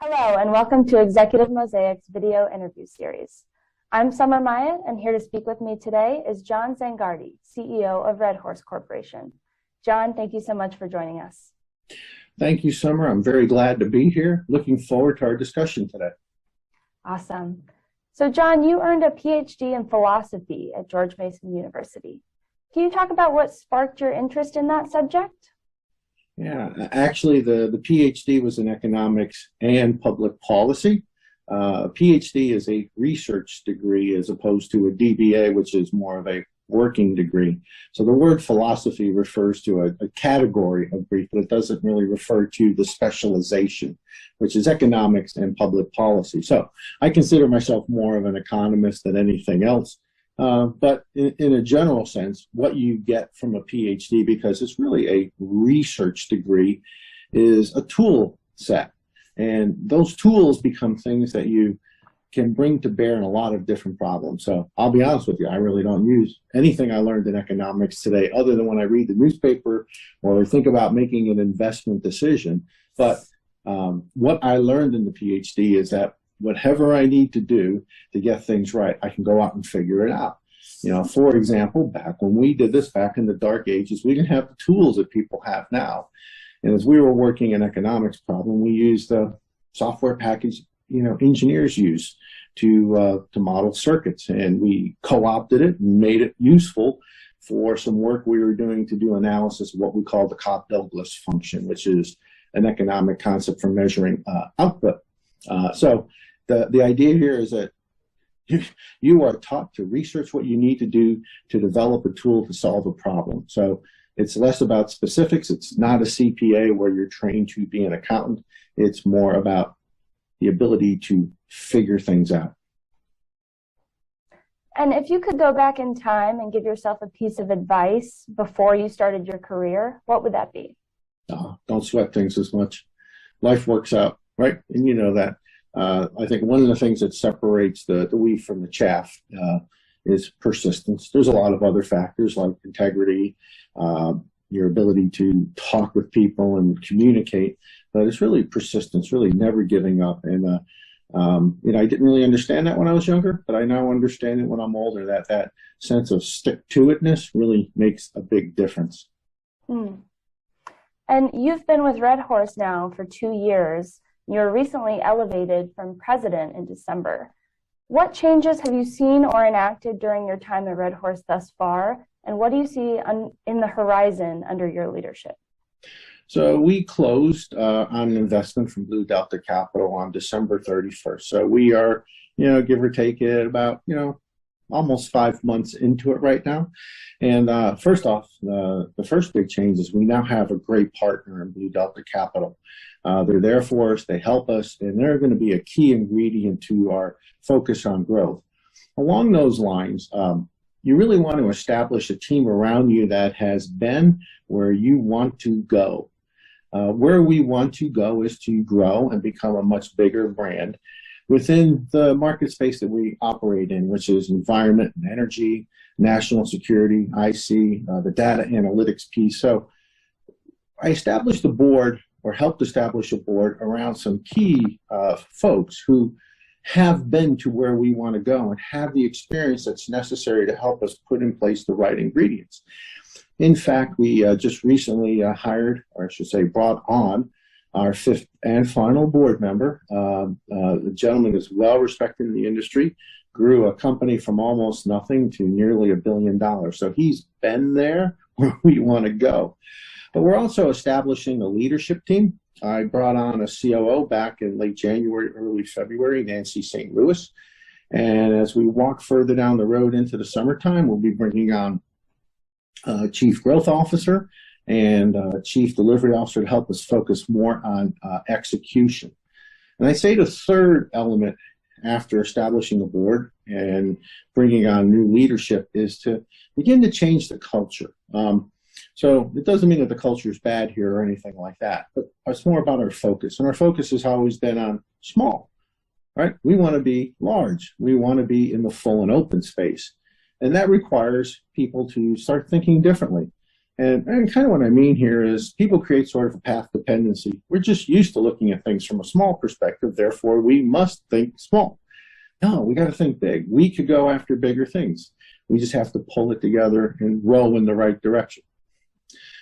Hello, and welcome to Executive Mosaic's video interview series. I'm Summer Maya, and here to speak with me today is John Zangardi, CEO of Redhorse Corporation. John, thank you so much for joining us. Thank you, Summer. I'm very glad to be here. Looking forward to our discussion today. Awesome. So, John, you earned a PhD in philosophy at George Mason University. Can you talk about what sparked your interest in that subject? Yeah, actually, the PhD was in economics and public policy. A PhD is a research degree as opposed to a DBA, which is more of a working degree. So the word philosophy refers to a category of brief, but it doesn't really refer to the specialization, which is economics and public policy. So I consider myself more of an economist than anything else. But in a general sense, what you get from a PhD, because it's really a research degree, is a tool set. And those tools become things that you can bring to bear in a lot of different problems. So I'll be honest with you, I really don't use anything I learned in economics today other than when I read the newspaper or think about making an investment decision. But what I learned in the PhD is that whatever I need to do to get things right, I can go out and figure it out. You know, for example, back when we did this back in the dark ages, we didn't have the tools that people have now. And as we were working an economics problem, we used the software package, engineers use to model circuits. And we co-opted it and made it useful for some work we were doing to do analysis of what we call the Cobb-Douglas function, which is an economic concept for measuring output. So the idea here is that you are taught to research what you need to do to develop a tool to solve a problem. So it's less about specifics. It's not a CPA where you're trained to be an accountant. It's more about the ability to figure things out. And if you could go back in time and give yourself a piece of advice before you started your career, what would that be? Don't sweat things as much. Life works out, right? And you know that. I think one of the things that separates the wheat from the chaff is persistence. There's a lot of other factors like integrity, your ability to talk with people and communicate, but it's really persistence, really never giving up. And I didn't really understand that when I was younger, but I now understand it when I'm older, that sense of stick-to-itness really makes a big difference. And you've been with Redhorse now for 2 years. You were recently elevated from president in December. What changes have you seen or enacted during your time at Redhorse thus far, and what do you see in the horizon under your leadership? So we closed on an investment from Blue Delta Capital on December 31st. So we are, give or take it about, almost 5 months into it right now. And first off, the first big change is we now have a great partner in Blue Delta Capital. They're there for us, they help us, and they're going to be a key ingredient to our focus on growth. Along those lines, you really want to establish a team around you that has been where you want to go. Where we want to go is to grow and become a much bigger brand within the market space that we operate in, which is environment and energy, national security, IC, the data analytics piece. So I established a board, or helped establish a board around some key folks who have been to where we want to go and have the experience that's necessary to help us put in place the right ingredients. In fact, we just recently hired, or I should say brought on, our 5th and final board member. The gentleman is well respected in the industry, grew a company from almost nothing to nearly $1 billion. So he's been there where we want to go. But we're also establishing a leadership team. I brought on a COO back in late January, early February, Nancy St. Louis. And as we walk further down the road into the summertime, we'll be bringing on a Chief Growth Officer and Chief Delivery Officer to help us focus more on execution. And I say the third element after establishing a board and bringing on new leadership is to begin to change the culture. So it doesn't mean that the culture is bad here or anything like that, but it's more about our focus. And our focus has always been on small, right? We want to be large. We want to be in the full and open space. And that requires people to start thinking differently. And kind of what I mean here is people create sort of a path dependency. We're just used to looking at things from a small perspective, therefore we must think small. No, we got to think big. We could go after bigger things. We just have to pull it together and row in the right direction.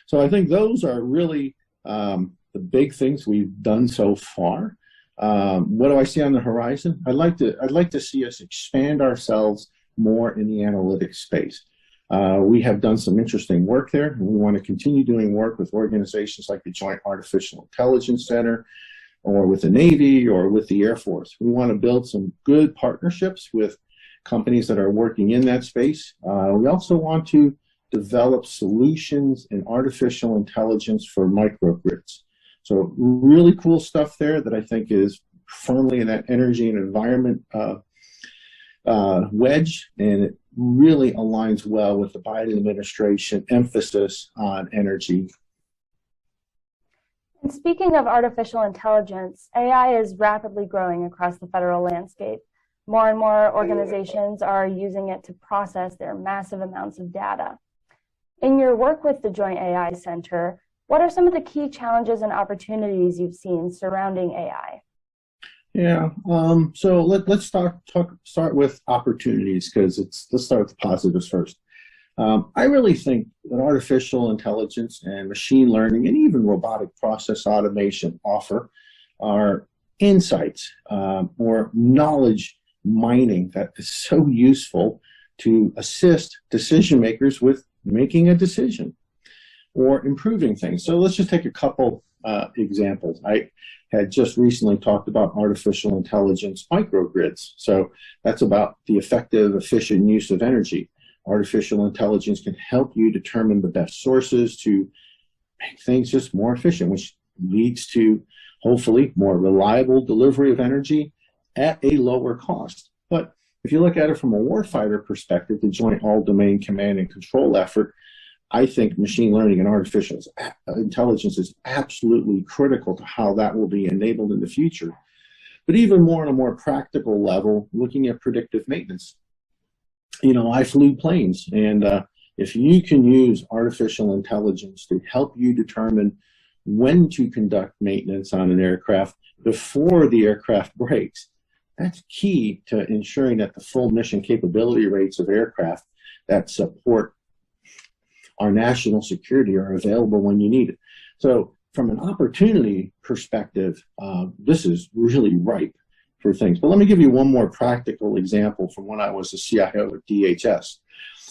So I think those are really the big things we've done so far. What do I see on the horizon? I'd like to see us expand ourselves more in the analytics space. We have done some interesting work there, and we want to continue doing work with organizations like the Joint Artificial Intelligence Center, or with the Navy, or with the Air Force. We want to build some good partnerships with companies that are working in that space. We also want to develop solutions in artificial intelligence for microgrids. So really cool stuff there that I think is firmly in that energy and environment wedge, and it really aligns well with the Biden administration emphasis on energy. And speaking of artificial intelligence, AI is rapidly growing across the federal landscape. More and more organizations are using it to process their massive amounts of data. In your work with the Joint AI Center, what are some of the key challenges and opportunities you've seen surrounding AI? Yeah, so let's start with opportunities, because let's start with the positives first. I really think that artificial intelligence and machine learning and even robotic process automation offer are insights or knowledge mining that is so useful to assist decision makers with making a decision or improving things. So let's just take a couple examples. I had just recently talked about artificial intelligence microgrids. So that's about the effective, efficient use of energy. Artificial intelligence can help you determine the best sources to make things just more efficient, which leads to hopefully more reliable delivery of energy at a lower cost. But if you look at it from a warfighter perspective, the Joint All-Domain Command and Control effort, I think machine learning and artificial intelligence is absolutely critical to how that will be enabled in the future. But even more on a more practical level, looking at predictive maintenance. You know, I flew planes, and if you can use artificial intelligence to help you determine when to conduct maintenance on an aircraft before the aircraft breaks, that's key to ensuring that the full mission capability rates of aircraft that support our national security are available when you need it. So from an opportunity perspective, this is really ripe for things. But let me give you one more practical example from when I was a CIO at DHS.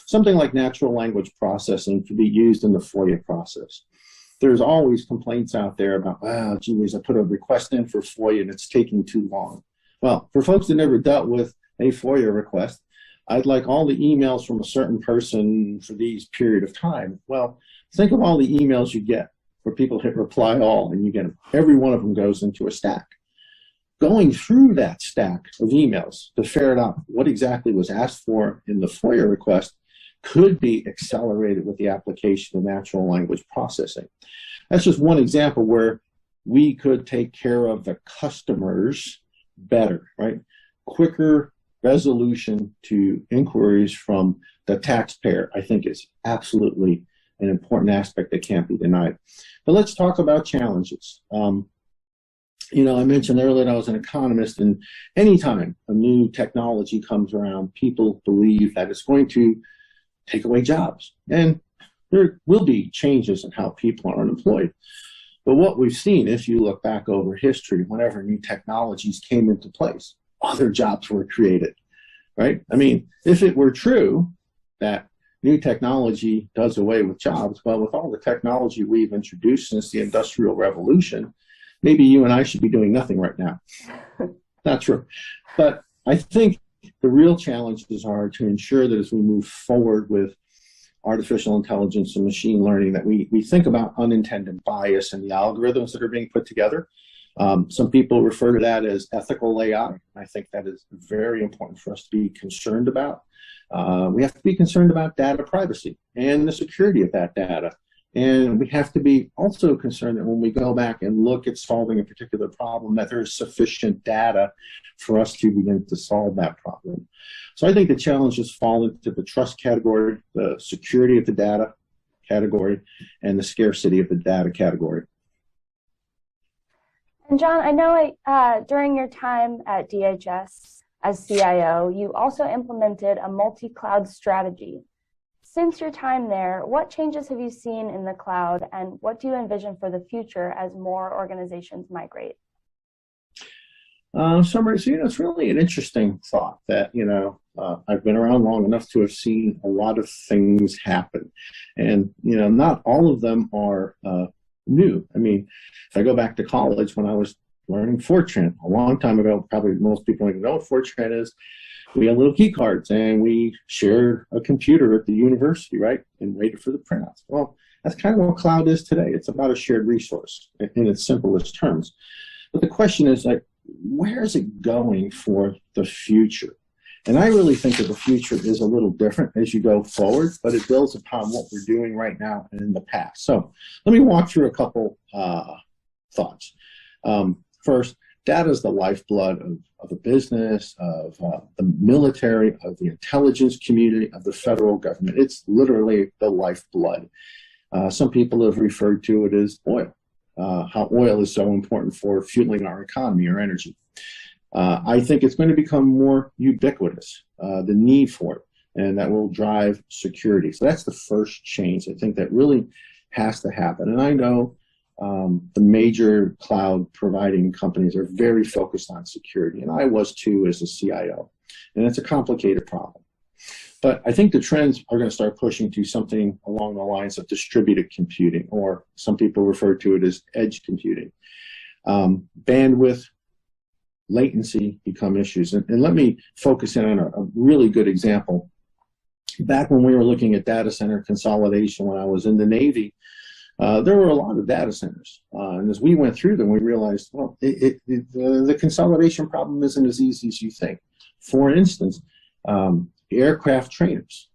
Something like natural language processing can be used in the FOIA process. There's always complaints out there about, wow, geez, I put a request in for FOIA and it's taking too long. Well, for folks that never dealt with a FOIA request, I'd like all the emails from a certain person for these period of time. Well, think of all the emails you get where people hit reply all and you get them. Every one of them goes into a stack. Going through that stack of emails to ferret out what exactly was asked for in the FOIA request could be accelerated with the application of natural language processing. That's just one example where we could take care of the customers better, right? Quicker resolution to inquiries from the taxpayer, I think, is absolutely an important aspect that can't be denied. But let's talk about challenges. You know, I mentioned earlier that I was an economist, and anytime a new technology comes around, people believe that it's going to take away jobs. And there will be changes in how people are unemployed. But what we've seen, if you look back over history, whenever new technologies came into place, other jobs were created, right? I mean, if it were true that new technology does away with jobs, well, with all the technology we've introduced since the Industrial Revolution, maybe you and I should be doing nothing right now. Not true. But I think the real challenges are to ensure that as we move forward with artificial intelligence and machine learning, that we think about unintended bias in the algorithms that are being put together. Some people refer to that as ethical AI. I think that is very important for us to be concerned about. We have to be concerned about data privacy and the security of that data. And we have to be also concerned that when we go back and look at solving a particular problem, that there is sufficient data for us to begin to solve that problem. So I think the challenges fall into the trust category, the security of the data category and the scarcity of the data category. And John, I know during your time at DHS as CIO, you also implemented a multi-cloud strategy. Since your time there, what changes have you seen in the cloud, and what do you envision for the future as more organizations migrate? Summer, it's really an interesting thought that, I've been around long enough to have seen a lot of things happen. And, not all of them are new. I mean, if I go back to college when I was learning Fortran a long time ago, probably most people don't even know what Fortran is. We had little key cards and we shared a computer at the university, right? And waited for the printouts. Well, that's kind of what cloud is today. It's about a shared resource in its simplest terms. But the question is, like, where is it going for the future? And I really think that the future is a little different as you go forward, but it builds upon what we're doing right now and in the past. So let me walk through a couple thoughts. First, data is the lifeblood of a business, of the military, of the intelligence community, of the federal government. It's literally the lifeblood. Some people have referred to it as oil, how oil is so important for fueling our economy or energy. I think it's going to become more ubiquitous, the need for it, and that will drive security. So that's the first change. I think that really has to happen. And I know the major cloud providing companies are very focused on security, and I was too as a CIO. And it's a complicated problem. But I think the trends are going to start pushing to something along the lines of distributed computing, or some people refer to it as edge computing. Bandwidth, latency become issues. And let me focus in on a really good example. Back when we were looking at data center consolidation when I was in the Navy, there were a lot of data centers. And as we went through them, we realized, well, the consolidation problem isn't as easy as you think. For instance, aircraft trainers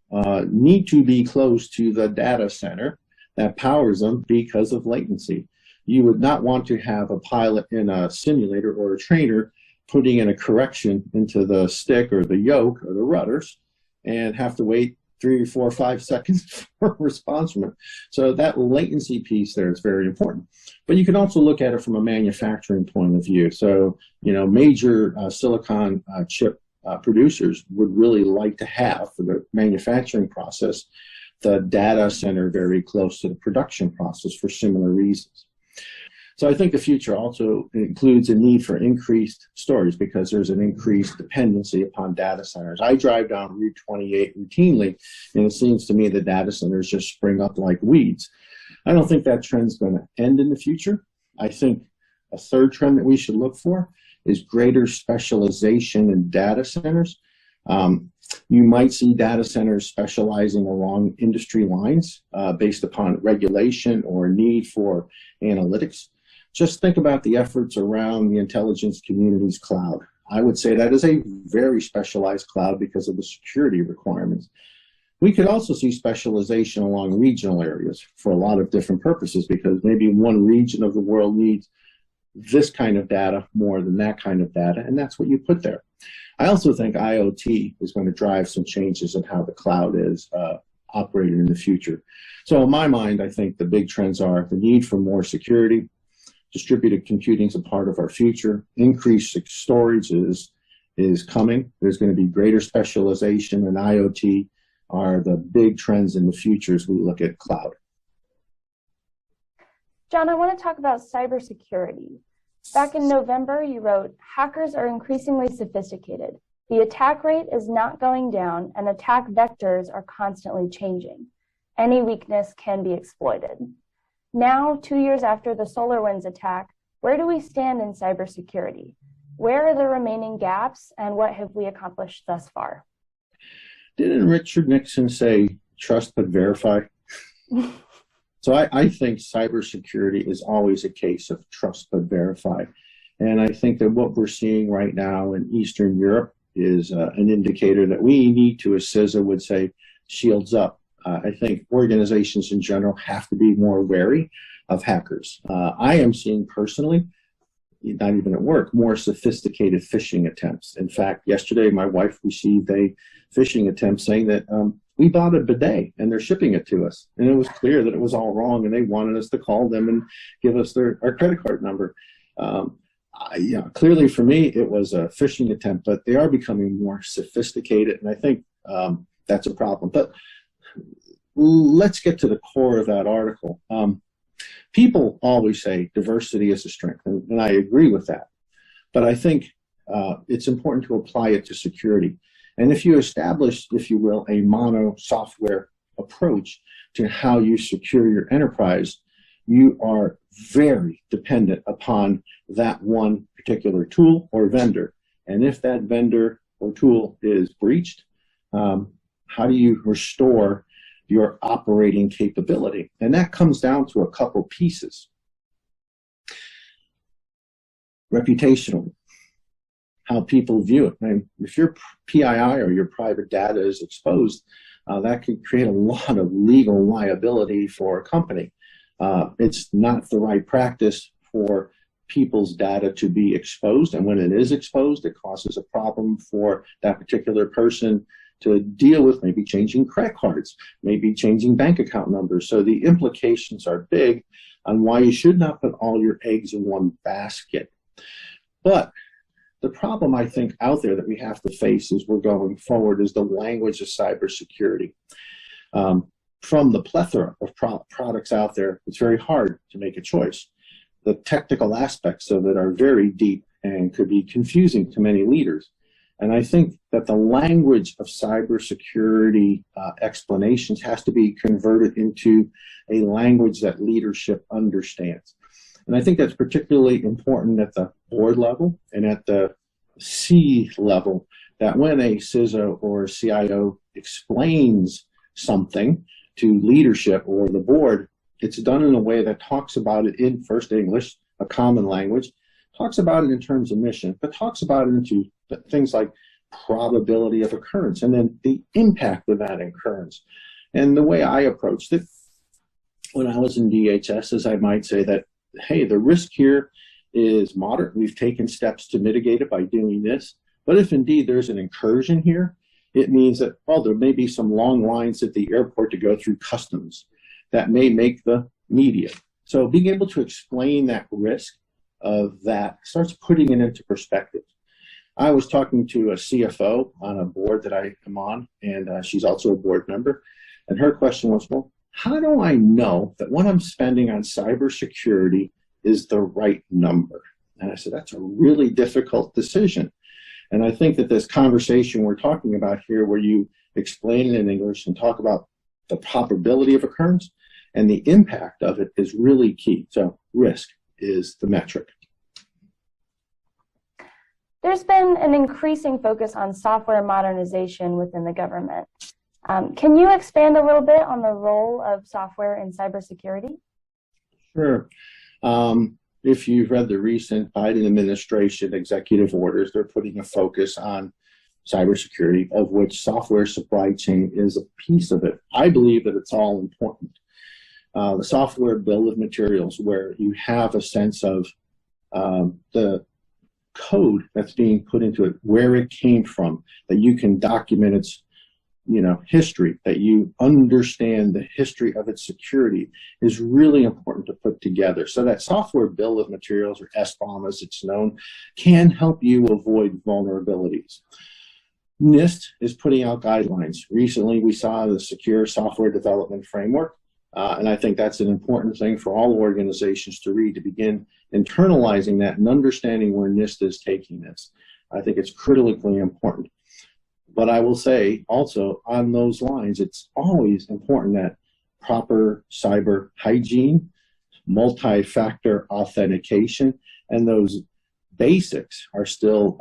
need to be close to the data center that powers them because of latency. You would not want to have a pilot in a simulator or a trainer putting in a correction into the stick or the yoke or the rudders and have to wait 3, 4, 5 seconds for a response from it. So that latency piece there is very important. But you can also look at it from a manufacturing point of view. So, major silicon chip producers would really like to have, for the manufacturing process, the data center very close to the production process for similar reasons. So I think the future also includes a need for increased storage because there's an increased dependency upon data centers. I drive down Route 28 routinely, and it seems to me the data centers just spring up like weeds. I don't think that trend's going to end in the future. I think a third trend that we should look for is greater specialization in data centers. You might see data centers specializing along industry lines based upon regulation or need for analytics. Just think about the efforts around the intelligence community's cloud. I would say that is a very specialized cloud because of the security requirements. We could also see specialization along regional areas for a lot of different purposes because maybe one region of the world needs this kind of data more than that kind of data, and that's what you put there. I also think IoT is going to drive some changes in how the cloud is operated in the future. So in my mind, I think the big trends are the need for more security. Distributed computing is a part of our future. Increased storage is coming. There's going to be greater specialization, and IoT are the big trends in the future as we look at cloud. John, I want to talk about cybersecurity. Back in November, you wrote, "Hackers are increasingly sophisticated. The attack rate is not going down, and attack vectors are constantly changing. Any weakness can be exploited." Now, 2 years after the SolarWinds attack, where do we stand in cybersecurity? Where are the remaining gaps, and what have we accomplished thus far? Didn't Richard Nixon say, "Trust but verify"? So I think cybersecurity is always a case of trust but verify. And I think that what we're seeing right now in Eastern Europe is an indicator that we need to, as CISA would say, shields up. I think organizations in general have to be more wary of hackers. I am seeing personally, not even at work, more sophisticated phishing attempts. In fact, yesterday my wife received a phishing attempt saying that we bought a bidet and they're shipping it to us. And it was clear that it was all wrong and they wanted us to call them and give us our credit card number. Clearly for me, it was a phishing attempt, but they are becoming more sophisticated. And I think that's a problem. But let's get to the core of that article. People always say diversity is a strength, and I agree with that. But I think it's important to apply it to security. And if you establish, if you will, a mono software approach to how you secure your enterprise, you are very dependent upon that one particular tool or vendor. And if that vendor or tool is breached, how do you restore your operating capability? And that comes down to a couple pieces. Reputational, how people view it. I mean, if your PII or your private data is exposed, that could create a lot of legal liability for a company. It's not the right practice for people's data to be exposed, and when it is exposed, it causes a problem for that particular person to deal with, maybe changing credit cards, maybe changing bank account numbers. So the implications are big on why you should not put all your eggs in one basket. But the problem I think out there that we have to face as we're going forward is the language of cybersecurity. From the plethora of products out there, it's very hard to make a choice. The technical aspects of it are very deep and could be confusing to many leaders. And I think that the language of cybersecurity explanations has to be converted into a language that leadership understands. And I think that's particularly important at the board level and at the C level, that when a CISO or a CIO explains something to leadership or the board, it's done in a way that talks about it in first English, a common language, talks about it in terms of mission, but talks about it into things like probability of occurrence and then the impact of that occurrence. And the way I approached it when I was in DHS is I might say that, hey, the risk here is moderate. We've taken steps to mitigate it by doing this. But if indeed there's an incursion here, it means that, well, there may be some long lines at the airport to go through customs that may make the media. So being able to explain that risk of that starts putting it into perspective. I was talking to a CFO on a board that I am on, and she's also a board member. And her question was, well, how do I know that what I'm spending on cybersecurity is the right number? And I said, that's a really difficult decision. And I think that this conversation we're talking about here, where you explain it in English and talk about the probability of occurrence and the impact of it, is really key. So risk is the metric. There's been an increasing focus on software modernization within the government. Can you expand a little bit on the role of software in cybersecurity? Sure. If you've read the recent Biden administration executive orders, they're putting a focus on cybersecurity, of which software supply chain is a piece of it. I believe that it's all important. The software bill of materials, where you have a sense of the code that's being put into it, where it came from, that you can document its history, that you understand the history of its security, is really important to put together. So that software bill of materials, or SBOM as it's known, can help you avoid vulnerabilities. NIST is putting out guidelines. Recently, we saw the Secure Software Development Framework, and I think that's an important thing for all organizations to read, to begin internalizing that and understanding where NIST is taking this. I think it's critically important. But I will say also on those lines, it's always important that proper cyber hygiene, multi-factor authentication, and those basics are still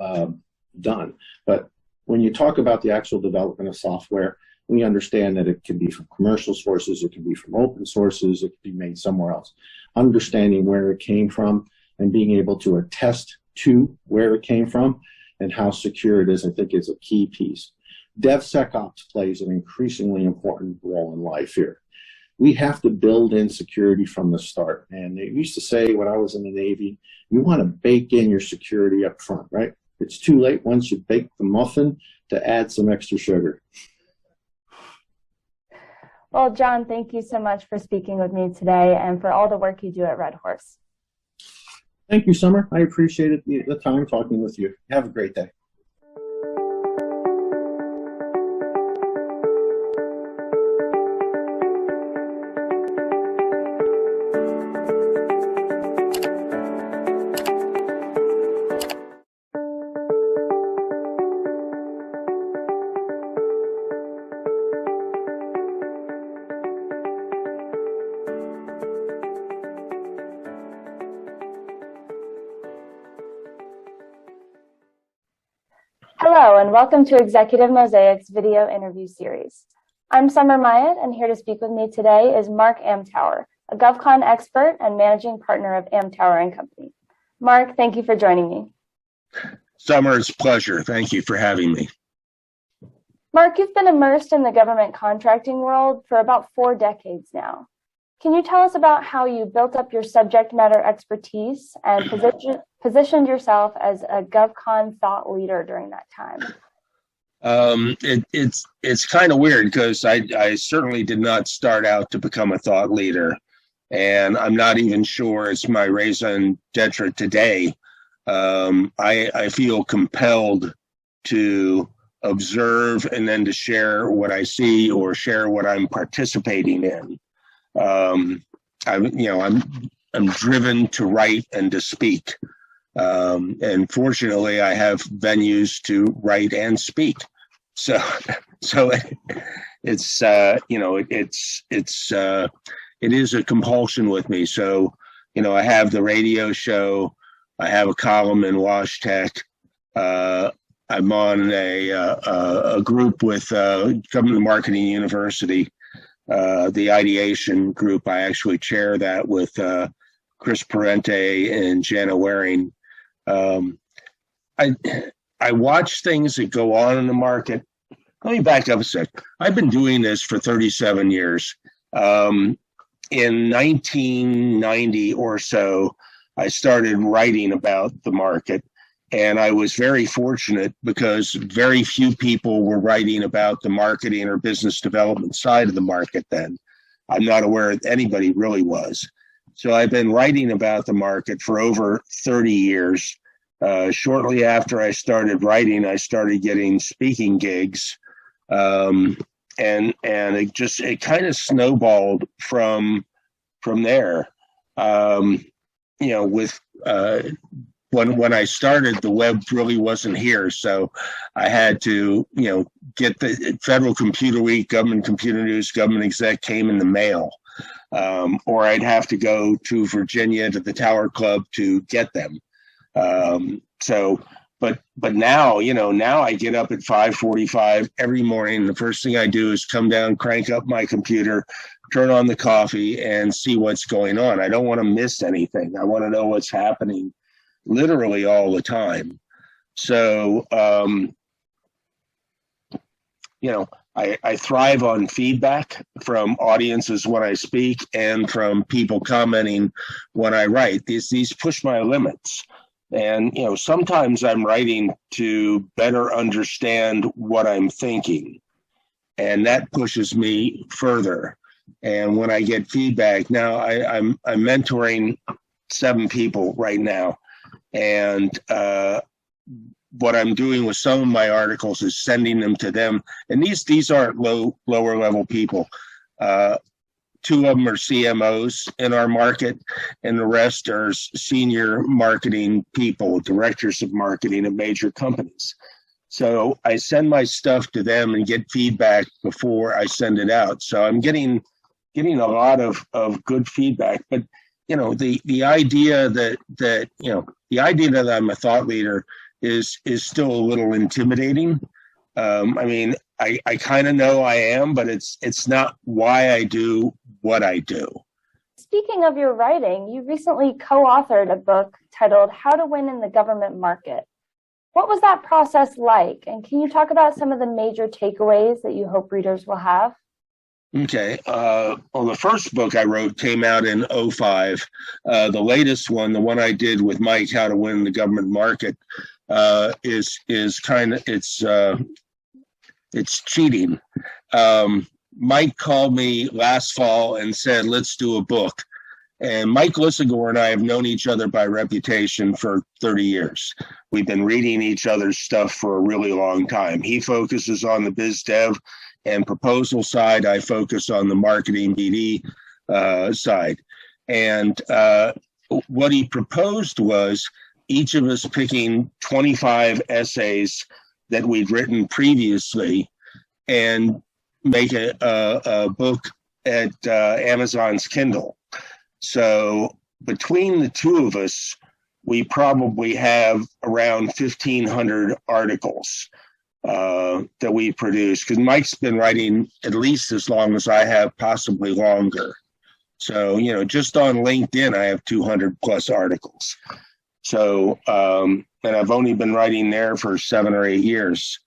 done. But when you talk about the actual development of software, we understand that it can be from commercial sources, it can be from open sources, it can be made somewhere else. Understanding where it came from and being able to attest to where it came from and how secure it is, I think, is a key piece. DevSecOps plays an increasingly important role in life here. We have to build in security from the start. And they used to say when I was in the Navy, you want to bake in your security up front, right? It's too late once you bake the muffin to add some extra sugar. Well, John, thank you so much for speaking with me today and for all the work you do at Redhorse. Thank you, Summer. I appreciated the time talking with you. Have a great day. Hello, and welcome to Executive Mosaic's video interview series. I'm Summer Myatt, and here to speak with me today is Mark Amtower, a GovCon expert and managing partner of Amtower & Company. Mark, thank you for joining me. Summer, it's a pleasure. Thank you for having me. Mark, you've been immersed in the government contracting world for about 4 decades now. Can you tell us about how you built up your subject matter expertise and positioned yourself as a GovCon thought leader during that time? It's kind of weird because I certainly did not start out to become a thought leader, and I'm not even sure it's my raison d'etre today. I feel compelled to observe and then to share what I see or share what I'm participating in. I'm driven to write and to speak, and fortunately, I have venues to write and speak. So it's it is a compulsion with me. So I have the radio show, I have a column in Wash Tech. I'm on a group with Government Marketing University. The ideation group, I actually chair that with Chris Parente and Jana Waring. I watch things that go on in the market. Let me back up a sec. I've been doing this for 37 years. In 1990 or so, I started writing about the market. And I was very fortunate because very few people were writing about the marketing or business development side of the market then. I'm not aware that anybody really was. So I've been writing about the market for over 30 years. Shortly after I started writing, I started getting speaking gigs. And it kind of snowballed from there. When I started, the web really wasn't here, so I had to, get the Federal Computer Week, Government Computer News, Government Exec came in the mail, or I'd have to go to Virginia to the Tower Club to get them. But now, now I get up at 5:45 every morning. The first thing I do is come down, crank up my computer, turn on the coffee, and see what's going on. I don't want to miss anything. I want to know what's happening literally all the time. So, I thrive on feedback from audiences when I speak and from people commenting when I write. These push my limits. And, sometimes I'm writing to better understand what I'm thinking. And that pushes me further. And when I get feedback, now I'm mentoring 7 people right now. And what I'm doing with some of my articles is sending them to them. And these aren't lower level people. 2 of them are CMOs in our market, and the rest are senior marketing people, directors of marketing at major companies. So I send my stuff to them and get feedback before I send it out. So I'm getting a lot of good feedback. But the idea that I'm a thought leader is still a little intimidating. I kind of know I am, but it's not why I do what I do. Speaking of your writing, you recently co-authored a book titled How to Win in the Government Market. What was that process like? And can you talk about some of the major takeaways that you hope readers will have? Okay. Well, the first book I wrote came out in 2005. The latest one, the one I did with Mike, How to Win the Government Market, is kind of, it's cheating. Mike called me last fall and said, let's do a book. And Mike Lissigore and I have known each other by reputation for 30 years. We've been reading each other's stuff for a really long time. He focuses on the biz dev and proposal side. I focus on the marketing BD side. And what he proposed was each of us picking 25 essays that we'd written previously and make a book at Amazon's Kindle. So between the two of us, we probably have around 1,500 articles that we produce, because Mike's been writing at least as long as I have, possibly longer. So, you know, just on LinkedIn, I have 200 plus articles. So, and I've only been writing there for 7 or 8 years.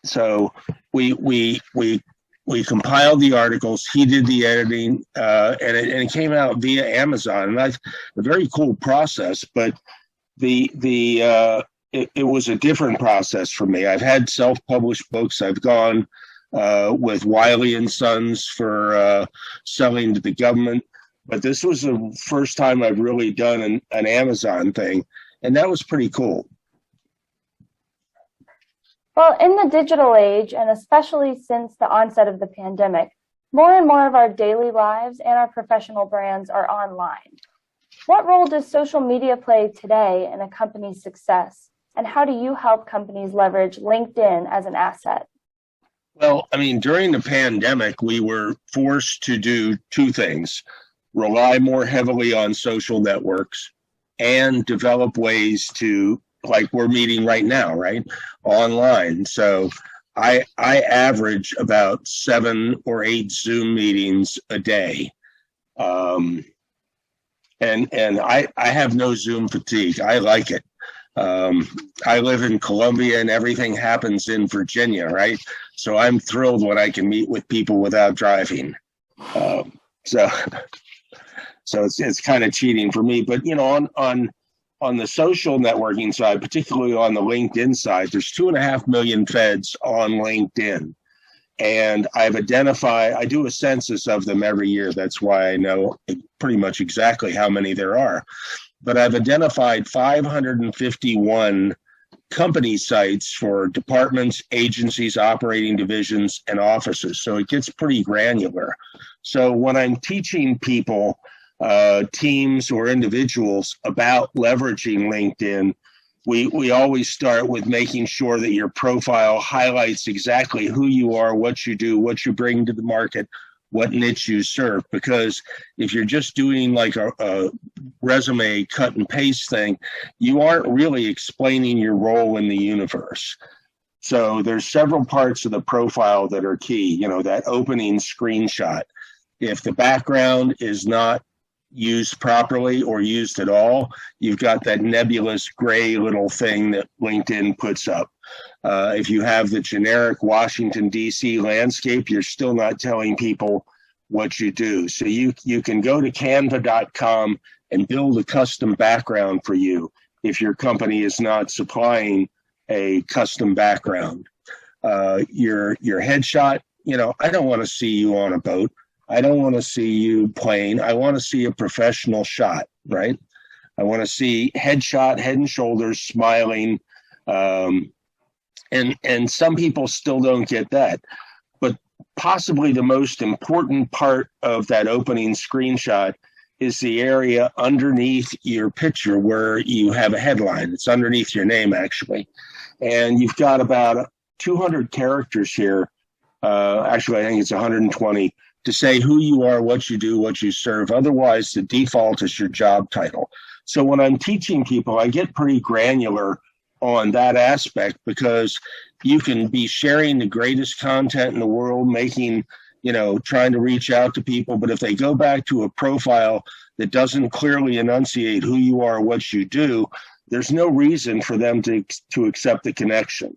So we compiled the articles. He did the editing, and it came out via Amazon. And that's a very cool process. But it was a different process for me. I've had self-published books. I've gone with Wiley and Sons for selling to the government. But this was the first time I've really done an Amazon thing, and that was pretty cool. Well, in the digital age, and especially since the onset of the pandemic, more and more of our daily lives and our professional brands are online. What role does social media play today in a company's success? And how do you help companies leverage LinkedIn as an asset? Well, I mean, during the pandemic, we were forced to do two things: rely more heavily on social networks and develop ways to, like we're meeting right now, right, online. So I average about 7 or 8 Zoom meetings a day. And I have no Zoom fatigue. I like it. I live in Columbia and everything happens in Virginia, right? So I'm thrilled when I can meet with people without driving. So it's kind of cheating for me. But, you know, on the social networking side, particularly on the LinkedIn side, there's 2.5 million feds on LinkedIn. And I've identified, I do a census of them every year. That's why I know pretty much exactly how many there are. But I've identified 551 company sites for departments, agencies, operating divisions, and offices. So it gets pretty granular. So when I'm teaching people, teams or individuals about leveraging LinkedIn, we always start with making sure that your profile highlights exactly who you are, what you do, what you bring to the market, what niche you serve. Because if you're just doing like a resume cut and paste thing, you aren't really explaining your role in the universe. So there's several parts of the profile that are key. You know, that opening screenshot. If the background is not used properly or used at all, you've got that nebulous gray little thing that LinkedIn puts up. If you have the generic Washington, D.C. landscape, you're still not telling people what you do. So you can go to canva.com and build a custom background for you if your company is not supplying a custom background. Your headshot, you know, I don't want to see you on a boat. I don't want to see you playing. I want to see a professional shot, right? I want to see headshot, head and shoulders, smiling. And some people still don't get that. But possibly the most important part of that opening screenshot is the area underneath your picture where you have a headline. It's underneath your name, actually. And you've got about 200 characters here. Actually, I think it's 120. To say who you are, what you do, what you serve. Otherwise, the default is your job title. So when I'm teaching people, I get pretty granular on that aspect, because you can be sharing the greatest content in the world, making, you know, trying to reach out to people. But if they go back to a profile that doesn't clearly enunciate who you are, what you do, there's no reason for them to accept the connection.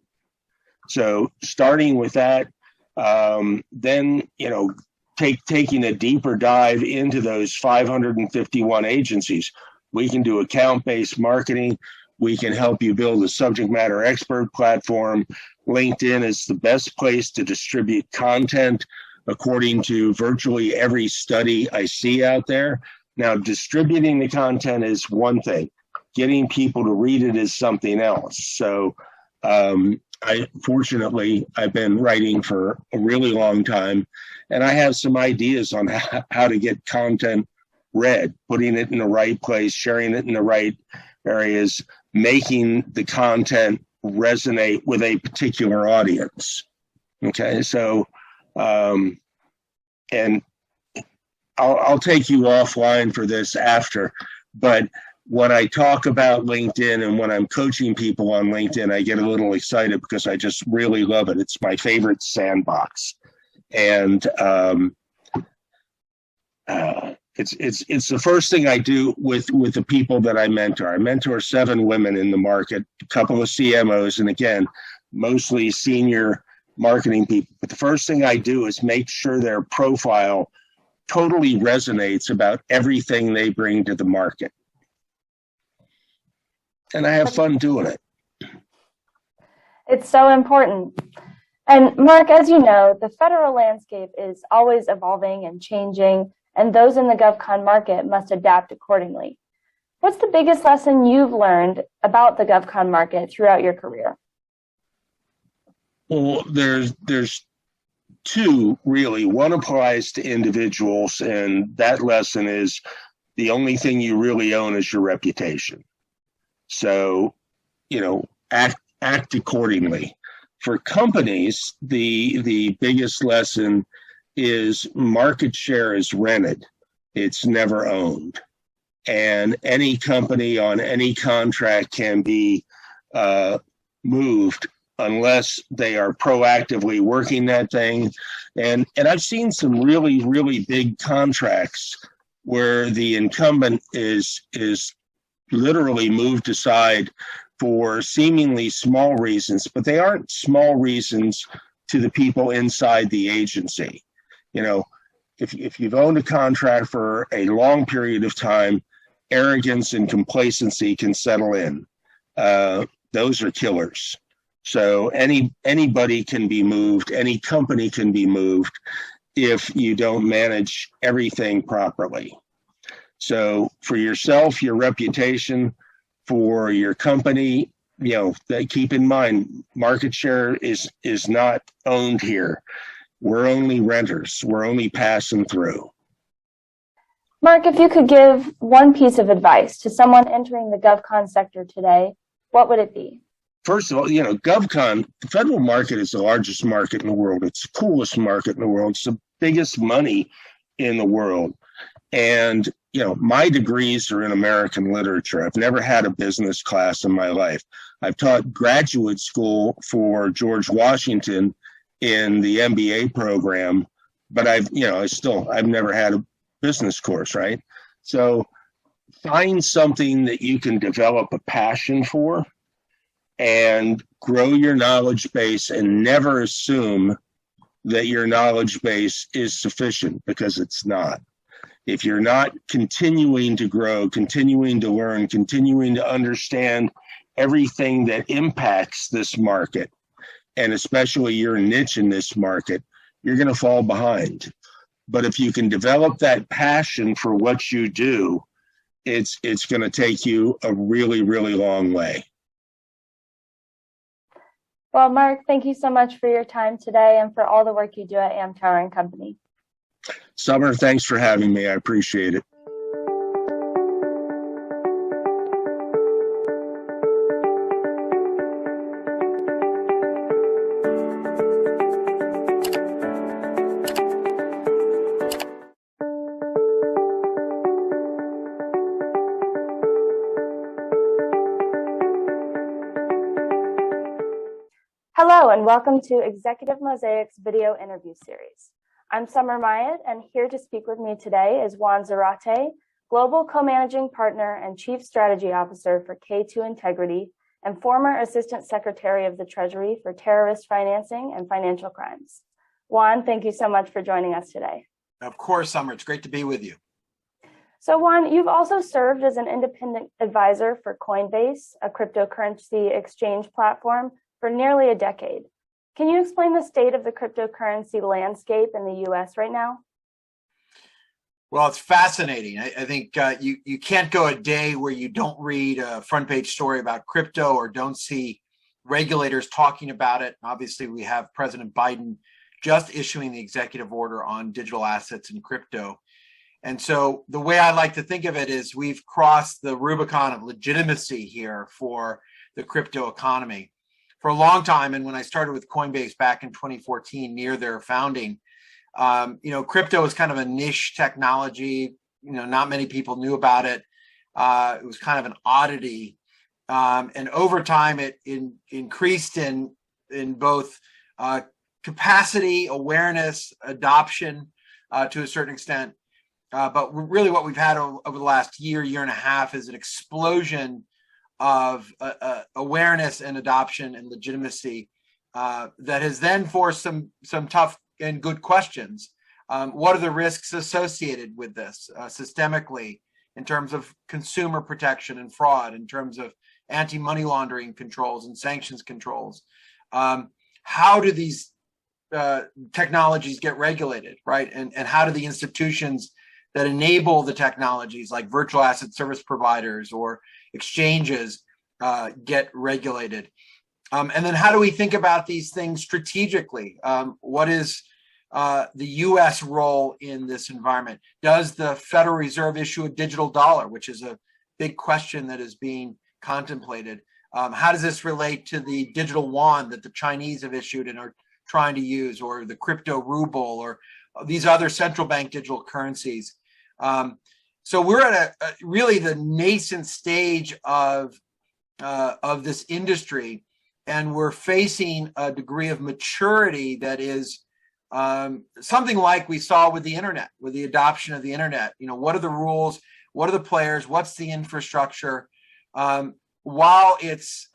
So starting with that, then, you know, taking a deeper dive into those 551 agencies. We can do account-based marketing. We can help you build a subject matter expert platform. LinkedIn is the best place to distribute content according to virtually every study I see out there. Now, distributing the content is one thing. Getting people to read it is something else. So fortunately, I've been writing for a really long time, and I have some ideas on how to get content read, putting it in the right place, sharing it in the right areas, making the content resonate with a particular audience. Okay, so, and I'll take you offline for this after, but when I talk about LinkedIn and when I'm coaching people on LinkedIn, I get a little excited because I just really love it. It's my favorite sandbox. And it's the first thing I do with the people that I mentor. I mentor 7 women in the market, a couple of CMOs, and again, mostly senior marketing people. But the first thing I do is make sure their profile totally resonates about everything they bring to the market. And I have fun doing it. It's so important. And Mark, as you know, the federal landscape is always evolving and changing, and those in the GovCon market must adapt accordingly. What's the biggest lesson you've learned about the GovCon market throughout your career? Well, there's 2 really. One applies to individuals, and that lesson is the only thing you really own is your reputation. So, act accordingly. For companies, the biggest lesson is market share is rented. It's never owned. And any company on any contract can be moved unless they are proactively working that thing. And I've seen some really, really big contracts where the incumbent is literally moved aside for seemingly small reasons, but they aren't small reasons to the people inside the agency. If you've owned a contract for a long period of time, arrogance and complacency can settle in. Those are killers. So anybody can be moved, any company can be moved if you don't manage everything properly. So for yourself, your reputation, for your company, keep in mind, market share is not owned here. We're only renters. We're only passing through. Mark, if you could give one piece of advice to someone entering the GovCon sector today, what would it be? First of all, GovCon, the federal market is the largest market in the world. It's the coolest market in the world. It's the biggest money in the world. And, my degrees are in American literature. I've never had a business class in my life. I've taught graduate school for George Washington in the MBA program, but I've never had a business course, right? So find something that you can develop a passion for and grow your knowledge base, and never assume that your knowledge base is sufficient, because it's not. If you're not continuing to grow, continuing to learn, continuing to understand everything that impacts this market, and especially your niche in this market, you're going to fall behind. But if you can develop that passion for what you do, it's going to take you a really, really long way. Well, Mark, thank you so much for your time today and for all the work you do at Amtower and Company. Summer, thanks for having me. I appreciate it. Hello, and welcome to Executive Mosaic's video interview series. I'm Summer Myatt, and here to speak with me today is Juan Zarate, Global Co-Managing Partner and Chief Strategy Officer for K2 Integrity, and former Assistant Secretary of the Treasury for Terrorist Financing and Financial Crimes. Juan, thank you so much for joining us today. Of course, Summer. It's great to be with you. So Juan, you've also served as an independent advisor for Coinbase, a cryptocurrency exchange platform, for nearly a decade. Can you explain the state of the cryptocurrency landscape in the US right now? Well, it's fascinating. I think you can't go a day where you don't read a front page story about crypto or don't see regulators talking about it. Obviously, we have President Biden just issuing the executive order on digital assets and crypto. And so the way I like to think of it is we've crossed the Rubicon of legitimacy here for the crypto economy. For a long time, and when I started with Coinbase back in 2014, near their founding, crypto was kind of a niche technology. Not many people knew about it. It was kind of an oddity. And over time, it increased in both capacity, awareness, adoption to a certain extent. But really what we've had over the last year and a half is an explosion of awareness and adoption and legitimacy that has then forced some tough and good questions. What are the risks associated with this systemically in terms of consumer protection and fraud, in terms of anti-money laundering controls and sanctions controls? How do these technologies get regulated, right? And how do the institutions that enable the technologies like virtual asset service providers or exchanges get regulated? And then how do we think about these things strategically? What is the US role in this environment? Does the Federal Reserve issue a digital dollar, which is a big question that is being contemplated? How does this relate to the digital yuan that the Chinese have issued and are trying to use, or the crypto ruble, or these other central bank digital currencies? So we're at really the nascent stage of this industry, and we're facing a degree of maturity that is something like we saw with the internet, with the adoption of the internet. What are the rules? What are the players? What's the infrastructure? While it's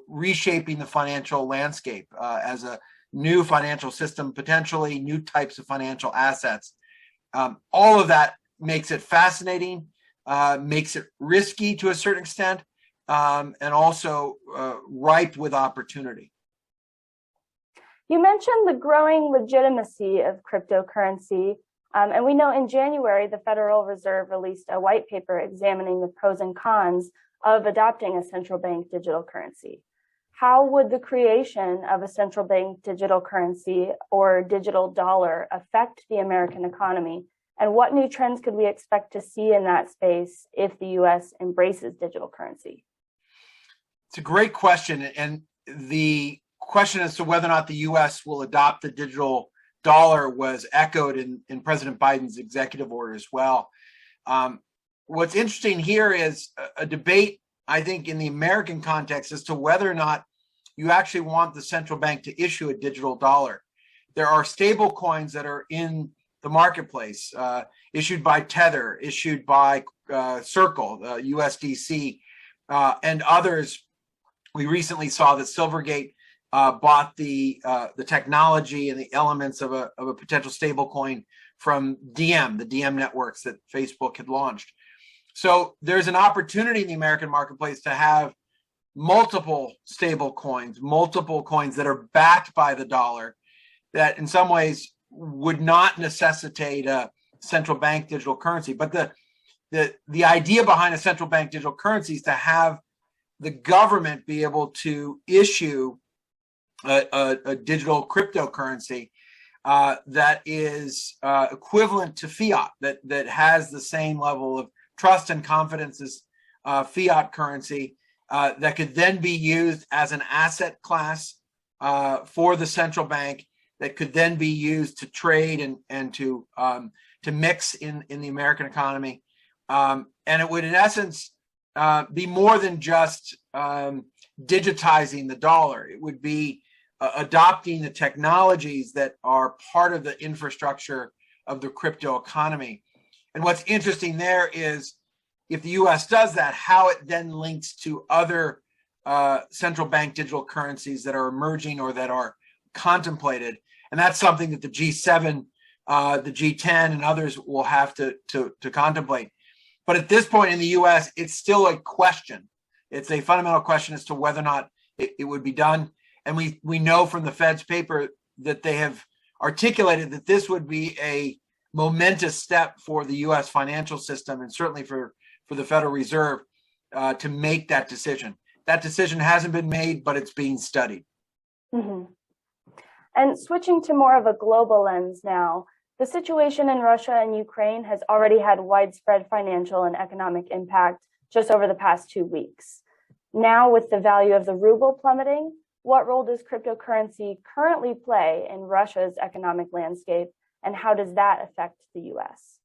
reshaping the financial landscape as a new financial system, potentially new types of financial assets. All of that makes it fascinating, makes it risky to a certain extent, and also ripe with opportunity. You mentioned the growing legitimacy of cryptocurrency, and we know in January, the Federal Reserve released a white paper examining the pros and cons of adopting a central bank digital currency. How would the creation of a central bank digital currency or digital dollar affect the American economy? And what new trends could we expect to see in that space if the US embraces digital currency? It's a great question. And the question as to whether or not the US will adopt the digital dollar was echoed in President Biden's executive order as well. What's interesting here is a debate, I think, in the American context as to whether or not you actually want the central bank to issue a digital dollar. There are stable coins that are in the marketplace, issued by Tether, issued by Circle, USDC, and others. We recently saw that Silvergate bought the technology and the elements of a potential stable coin from the DM networks that Facebook had launched. So there's an opportunity in the American marketplace to have multiple stable coins, multiple coins that are backed by the dollar, that in some ways would not necessitate a central bank digital currency. But the idea behind a central bank digital currency is to have the government be able to issue a digital cryptocurrency that is equivalent to fiat, that has the same level of trust and confidence as fiat currency, that could then be used as an asset class for the central bank, that could then be used to trade and to mix in the American economy. And it would, in essence, be more than just digitizing the dollar. It would be adopting the technologies that are part of the infrastructure of the crypto economy. And what's interesting there is, if the US does that, how it then links to other central bank digital currencies that are emerging or that are contemplated. And that's something that the G7 the G10 and others will have to contemplate. But at this point in the U.S., it's still a question. It's a fundamental question as to whether or not it would be done. And we know from the Fed's paper that they have articulated that this would be a momentous step for the U.S. financial system and certainly for the Federal Reserve to make that decision. That decision hasn't been made, but it's being studied. Mm-hmm. And switching to more of a global lens now, the situation in Russia and Ukraine has already had widespread financial and economic impact just over the past 2 weeks. Now, with the value of the ruble plummeting, what role does cryptocurrency currently play in Russia's economic landscape, and how does that affect the U.S.?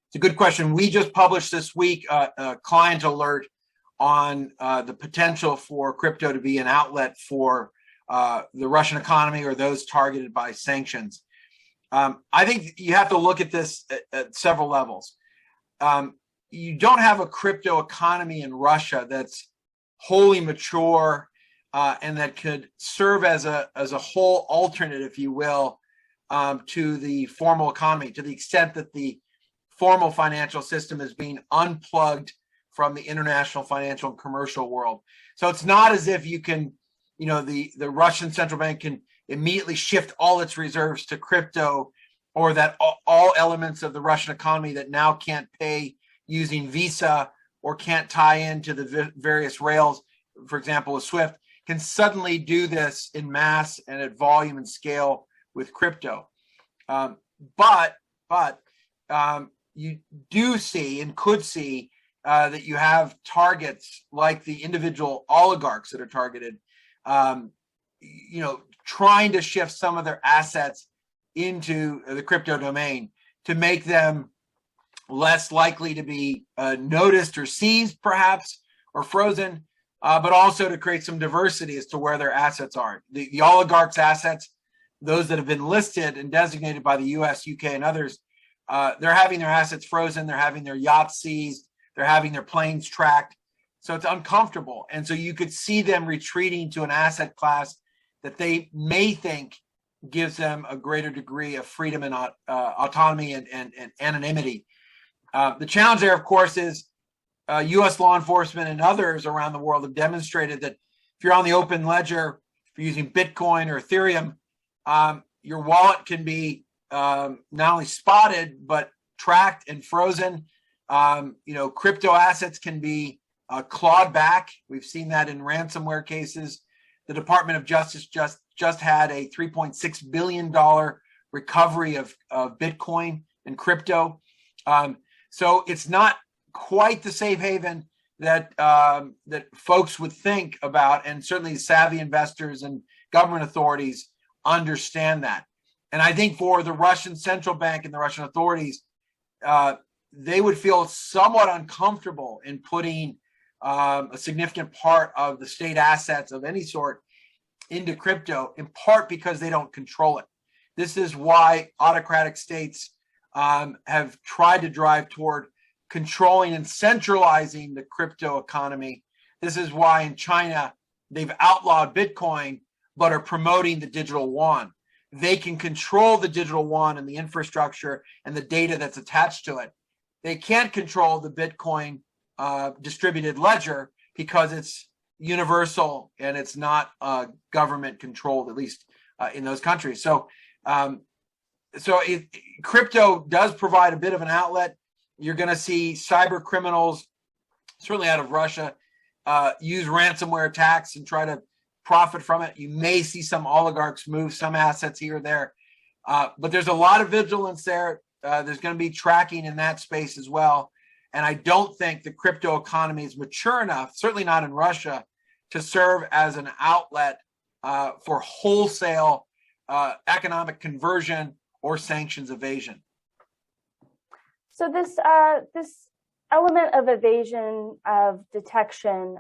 It's a good question. We just published this week a client alert on the potential for crypto to be an outlet for the Russian economy or those targeted by sanctions. I think you have to look at this at several levels. You don't have a crypto economy in Russia that's wholly mature and that could serve as a whole alternate, if you will, to the formal economy, to the extent that the formal financial system is being unplugged from the international financial and commercial world. So it's not as if you can, the Russian central bank can immediately shift all its reserves to crypto, or that all elements of the Russian economy that now can't pay using Visa or can't tie into the various rails, for example, with SWIFT, can suddenly do this in mass and at volume and scale with crypto. But you do see and could see that you have targets like the individual oligarchs that are targeted, trying to shift some of their assets into the crypto domain to make them less likely to be noticed or seized, perhaps, or frozen, but also to create some diversity as to where their assets are. The oligarchs' assets, those that have been listed and designated by the US, UK, and others, they're having their assets frozen, they're having their yachts seized, they're having their planes tracked. So it's uncomfortable. And so you could see them retreating to an asset class that they may think gives them a greater degree of freedom and autonomy and anonymity. The challenge there, of course, is U.S. law enforcement and others around the world have demonstrated that if you're on the open ledger, if you're using Bitcoin or Ethereum, your wallet can be not only spotted, but tracked and frozen. Crypto assets can be clawed back. We've seen that in ransomware cases. The Department of Justice just had a $3.6 billion recovery of Bitcoin and crypto. So it's not quite the safe haven that folks would think about, and certainly savvy investors and government authorities understand that. And I think for the Russian central bank and the Russian authorities, they would feel somewhat uncomfortable in putting a significant part of the state assets of any sort into crypto, in part because they don't control it. This is why autocratic states have tried to drive toward controlling and centralizing the crypto economy. This is why in China, they've outlawed Bitcoin, but are promoting the digital yuan. They can control the digital yuan and the infrastructure and the data that's attached to it. They can't control the Bitcoin distributed ledger because it's universal and it's not government controlled, at least in those countries. So crypto does provide a bit of an outlet. You're going to see cyber criminals, certainly out of Russia, use ransomware attacks and try to profit from it. You may see some oligarchs move some assets here or there, but there's a lot of vigilance there. There's going to be tracking in that space as well. And I don't think the crypto economy is mature enough, certainly not in Russia, to serve as an outlet for wholesale economic conversion or sanctions evasion. So this element of evasion of detection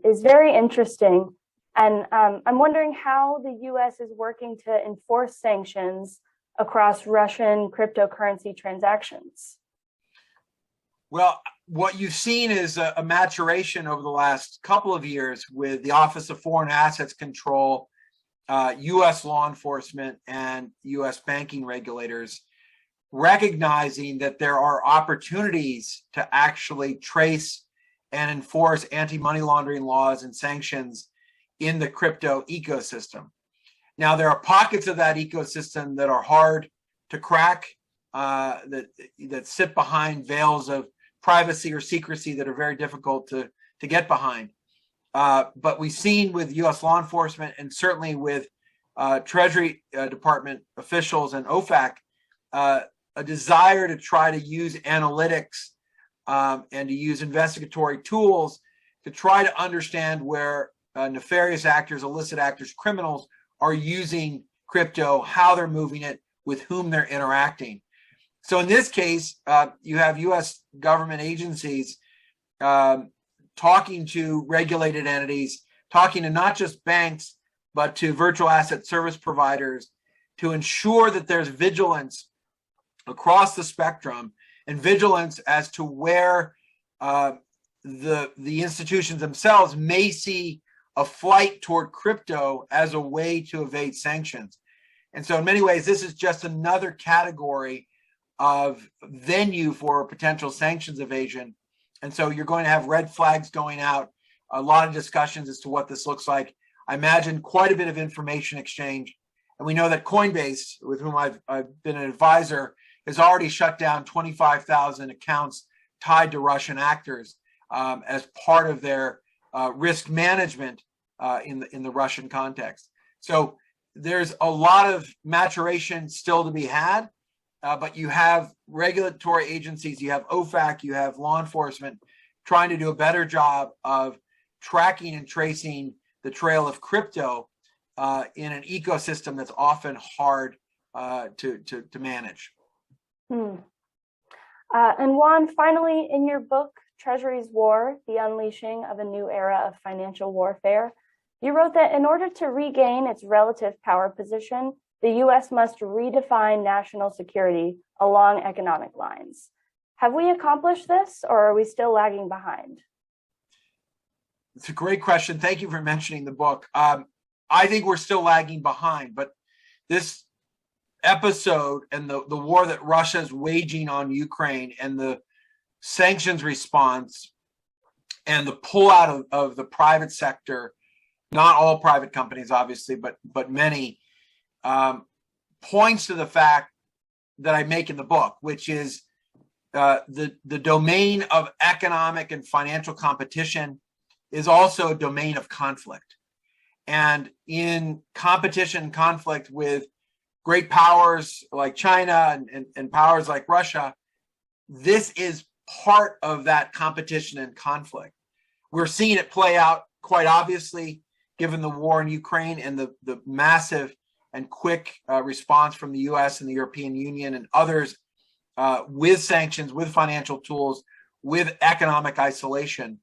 is very interesting. And I'm wondering how the U.S. is working to enforce sanctions across Russian cryptocurrency transactions. Well, what you've seen is a maturation over the last couple of years with the Office of Foreign Assets Control, U.S. law enforcement, and U.S. banking regulators recognizing that there are opportunities to actually trace and enforce anti-money laundering laws and sanctions in the crypto ecosystem. Now, there are pockets of that ecosystem that are hard to crack, that sit behind veils of privacy or secrecy that are very difficult to get behind. But we've seen with U.S. law enforcement and certainly with Treasury Department officials and OFAC, a desire to try to use analytics and to use investigatory tools to try to understand where nefarious actors, illicit actors, criminals are using crypto, how they're moving it, with whom they're interacting. So in this case, you have U.S. government agencies talking to regulated entities, talking to not just banks, but to virtual asset service providers to ensure that there's vigilance across the spectrum and vigilance as to where the institutions themselves may see a flight toward crypto as a way to evade sanctions. And so in many ways, this is just another category of venue for potential sanctions evasion. And so you're going to have red flags going out, a lot of discussions as to what this looks like. I imagine quite a bit of information exchange. And we know that Coinbase, with whom I've been an advisor, has already shut down 25,000 accounts tied to Russian actors as part of their risk management in the Russian context. So there's a lot of maturation still to be had, but you have regulatory agencies, you have OFAC, you have law enforcement trying to do a better job of tracking and tracing the trail of crypto in an ecosystem that's often hard to manage. And Juan, finally, in your book, Treasury's War, The Unleashing of a New Era of Financial Warfare, you wrote that in order to regain its relative power position, the U.S. must redefine national security along economic lines. Have we accomplished this, or are we still lagging behind? It's a great question. Thank you for mentioning the book. I think we're still lagging behind, but this episode and the war that Russia is waging on Ukraine and the sanctions response and the pullout of the private sector, not all private companies, obviously, but many, points to the fact that I make in the book, which is the domain of economic and financial competition is also a domain of conflict. And in competition and conflict with great powers like China and powers like Russia, this is part of that competition and conflict. We're seeing it play out quite obviously, given the war in Ukraine and the massive and quick response from the US and the European Union and others with sanctions, with financial tools, with economic isolation.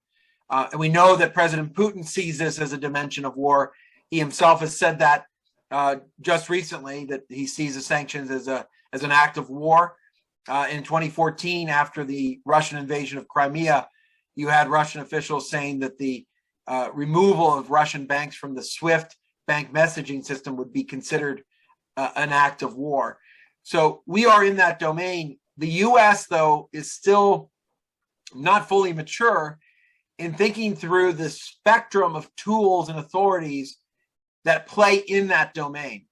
And we know that President Putin sees this as a dimension of war. He himself has said that just recently, that he sees the sanctions as an act of war. In 2014, after the Russian invasion of Crimea, you had Russian officials saying that the removal of Russian banks from the SWIFT bank messaging system would be considered an act of war. So we are in that domain. The US, though, is still not fully mature in thinking through the spectrum of tools and authorities that play in that domain.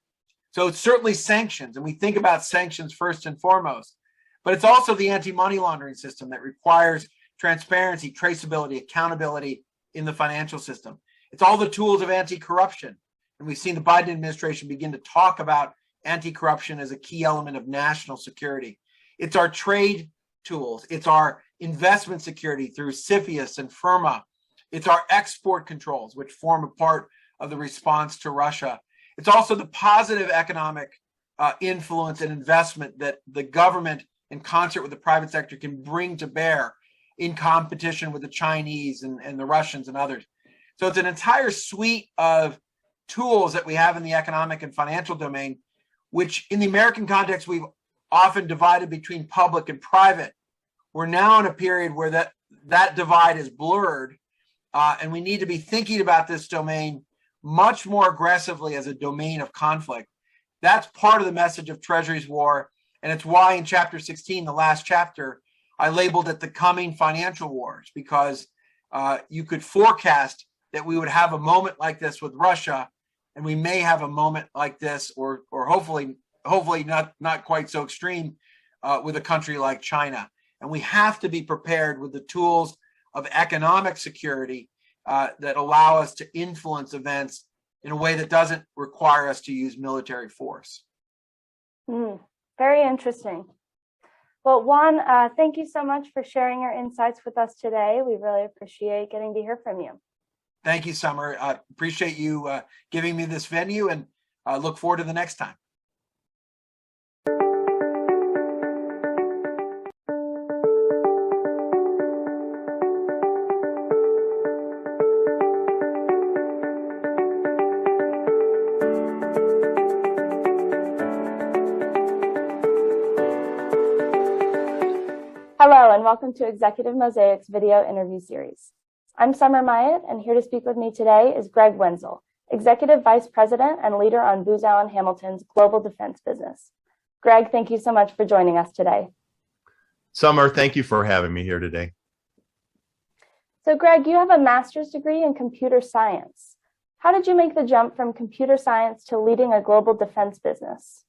So it's certainly sanctions, and we think about sanctions first and foremost, but it's also the anti-money laundering system that requires transparency, traceability, accountability in the financial system. It's all the tools of anti-corruption. And we've seen the Biden administration begin to talk about anti-corruption as a key element of national security. It's our trade tools. It's our investment security through CFIUS and FIRMA. It's our export controls, which form a part of the response to Russia. It's also the positive economic influence and investment that the government, in concert with the private sector, can bring to bear in competition with the Chinese and the Russians and others. So it's an entire suite of tools that we have in the economic and financial domain, which in the American context, we've often divided between public and private. We're now in a period where that divide is blurred, and we need to be thinking about this domain much more aggressively as a domain of conflict. That's part of the message of Treasury's War. And it's why in chapter 16, the last chapter, I labeled it the coming financial wars, because you could forecast that we would have a moment like this with Russia, and we may have a moment like this, or hopefully not quite so extreme, with a country like China. And we have to be prepared with the tools of economic security that allow us to influence events in a way that doesn't require us to use military force. Very interesting. Well, Juan, thank you so much for sharing your insights with us today. We really appreciate getting to hear from you. Thank you, Summer. I appreciate you giving me this venue, and look forward to the next time. Hello, and welcome to Executive Mosaic's video interview series. I'm Summer Myatt, and here to speak with me today is Greg Wenzel, Executive Vice President and leader on Booz Allen Hamilton's global defense business. Greg, thank you so much for joining us today. Summer, thank you for having me here today. So Greg, you have a master's degree in computer science. How did you make the jump from computer science to leading a global defense business?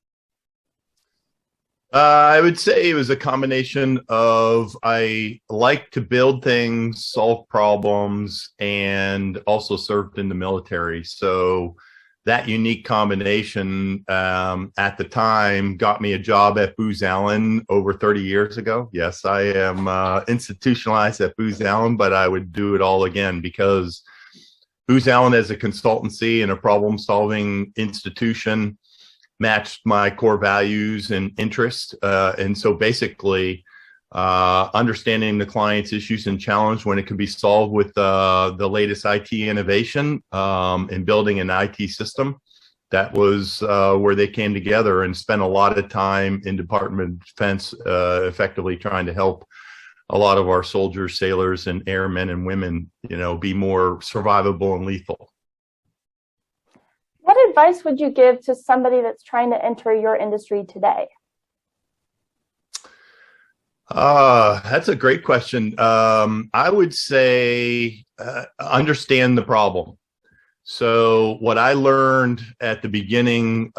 I would say it was a combination of I like to build things, solve problems, and also served in the military. So that unique combination at the time got me a job at Booz Allen over 30 years ago. Yes, I am institutionalized at Booz Allen, but I would do it all again because Booz Allen as a consultancy and a problem-solving institution matched my core values and interests. And so basically understanding the client's issues and challenge when it can be solved with the latest IT innovation and building an IT system. That was where they came together and spent a lot of time in Department of Defense effectively trying to help a lot of our soldiers, sailors, and airmen and women, be more survivable and lethal. What advice would you give to somebody that's trying to enter your industry today? That's a great question. I would say understand the problem. So what I learned at the beginning,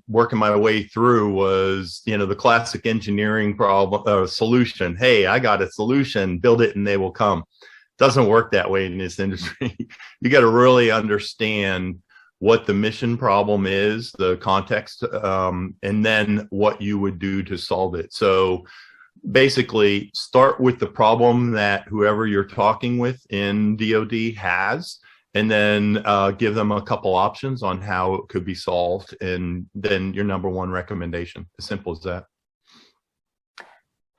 working my way through was, the classic engineering problem solution. Hey, I got a solution, build it and they will come. Doesn't work that way in this industry. You got to really understand what the mission problem is, the context, and then what you would do to solve it. So basically start with the problem that whoever you're talking with in DoD has, and then give them a couple options on how it could be solved, and then your number one recommendation. As simple as that.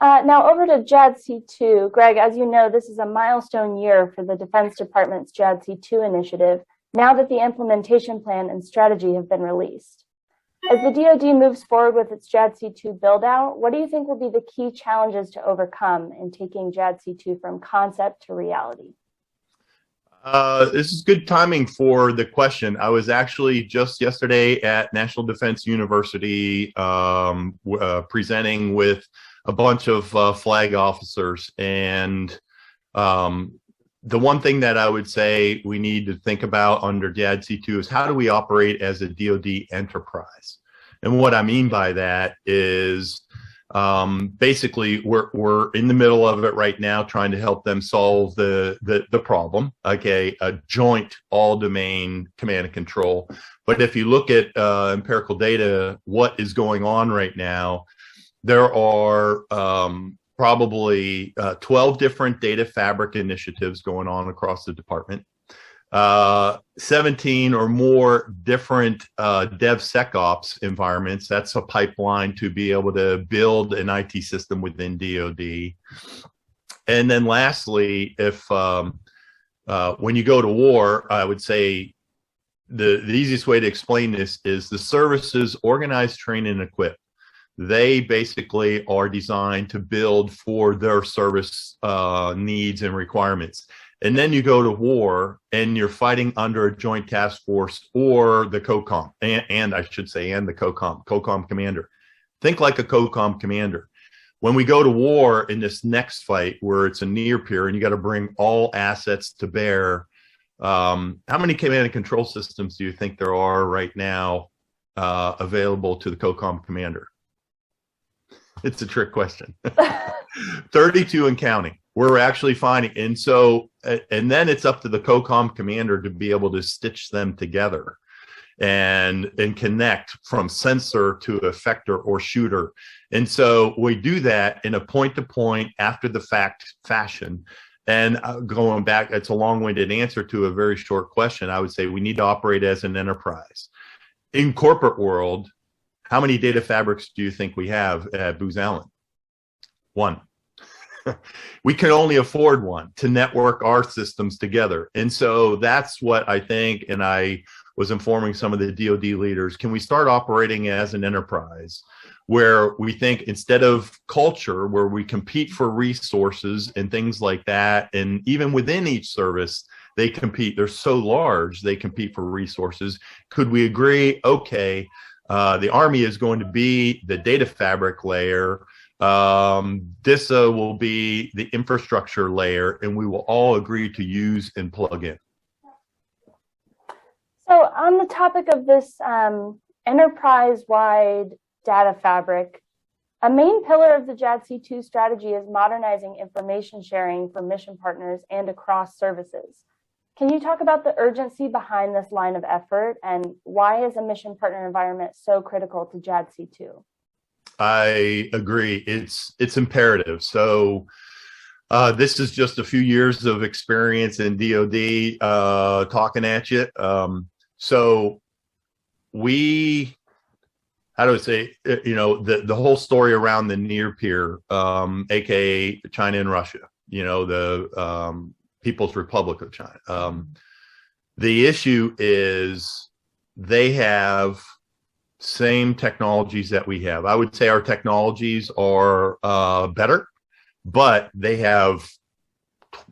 Now over to JADC2. Greg, as you know, this is a milestone year for the Defense Department's JADC2 initiative, now that the implementation plan and strategy have been released. As the DoD moves forward with its JADC2 build-out, what do you think will be the key challenges to overcome in taking JADC2 from concept to reality? This is good timing for the question. I was actually just yesterday at National Defense University presenting with a bunch of flag officers, and the one thing that I would say we need to think about under JADC2 is how do we operate as a DoD enterprise? And what I mean by that is basically we're in the middle of it right now, trying to help them solve the problem. Okay, a joint all-domain command and control. But if you look at empirical data, what is going on right now, there are probably 12 different data fabric initiatives going on across the department, 17 or more different DevSecOps environments. That's a pipeline to be able to build an IT system within DoD. And then lastly, if when you go to war, I would say the easiest way to explain this is the services organize, train, and equip. They basically are designed to build for their service needs and requirements. And then you go to war and you're fighting under a joint task force or the COCOM, and I should say, and the COCOM commander. Think like a COCOM commander. When we go to war in this next fight, where it's a near peer and you got to bring all assets to bear, how many command and control systems do you think there are right now available to the COCOM commander? It's a trick question. 32 and counting. We're actually finding, and so, and then it's up to the COCOM commander to be able to stitch them together and connect from sensor to effector or shooter. And so we do that in a point-to-point, after-the-fact fashion. And going back, it's a long-winded answer to a very short question. I would say we need to operate as an enterprise. In corporate world, how many data fabrics do you think we have at Booz Allen? One. We can only afford one to network our systems together. And so that's what I think, and I was informing some of the DoD leaders, can we start operating as an enterprise where we think, instead of culture, where we compete for resources and things like that, and even within each service, they compete, they're so large, they compete for resources. Could we agree, okay, the Army is going to be the data fabric layer, DISA will be the infrastructure layer, and we will all agree to use and plug in. So on the topic of this enterprise-wide data fabric, a main pillar of the JADC2 strategy is modernizing information sharing for mission partners and across services. Can you talk about the urgency behind this line of effort, and why is a mission partner environment so critical to JADC2? I agree. It's imperative. So this is just a few years of experience in DoD talking at you. So we, how do I say, you know, the whole story around the near peer, aka China and Russia, you know, the People's Republic of China. The issue is they have same technologies that we have. I would say our technologies are better, but they have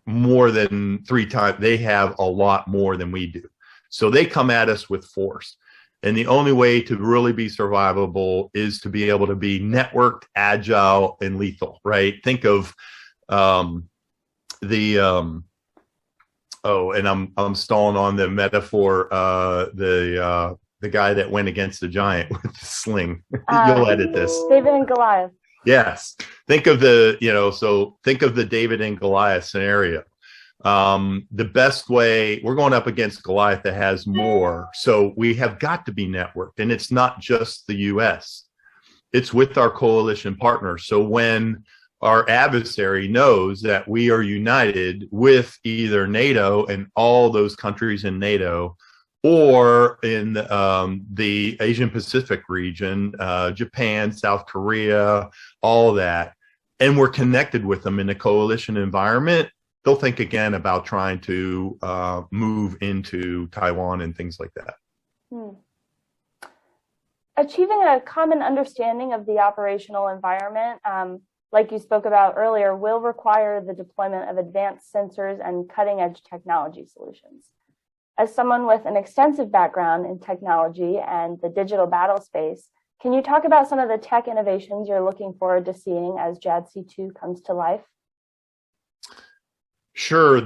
more than 3 times. They have a lot more than we do. So they come at us with force. And the only way to really be survivable is to be able to be networked, agile, and lethal, right? Think of oh, and I'm stalling on the metaphor, the guy that went against the giant with the sling. You'll edit this. David and Goliath. Yes. Think of the, you know, so think of the David and Goliath scenario. The best way, we're going up against Goliath that has more. So we have got to be networked, and it's not just the US. It's with our coalition partners. So when our adversary knows that we are united with either NATO and all those countries in NATO, or in the Asian Pacific region, Japan, South Korea, all that, and we're connected with them in a coalition environment, they'll think again about trying to move into Taiwan and things like that. Achieving a common understanding of the operational environment, like you spoke about earlier, will require the deployment of advanced sensors and cutting-edge technology solutions. As someone with an extensive background in technology and the digital battle space, can you talk about some of the tech innovations you're looking forward to seeing as JADC2 comes to life? Sure.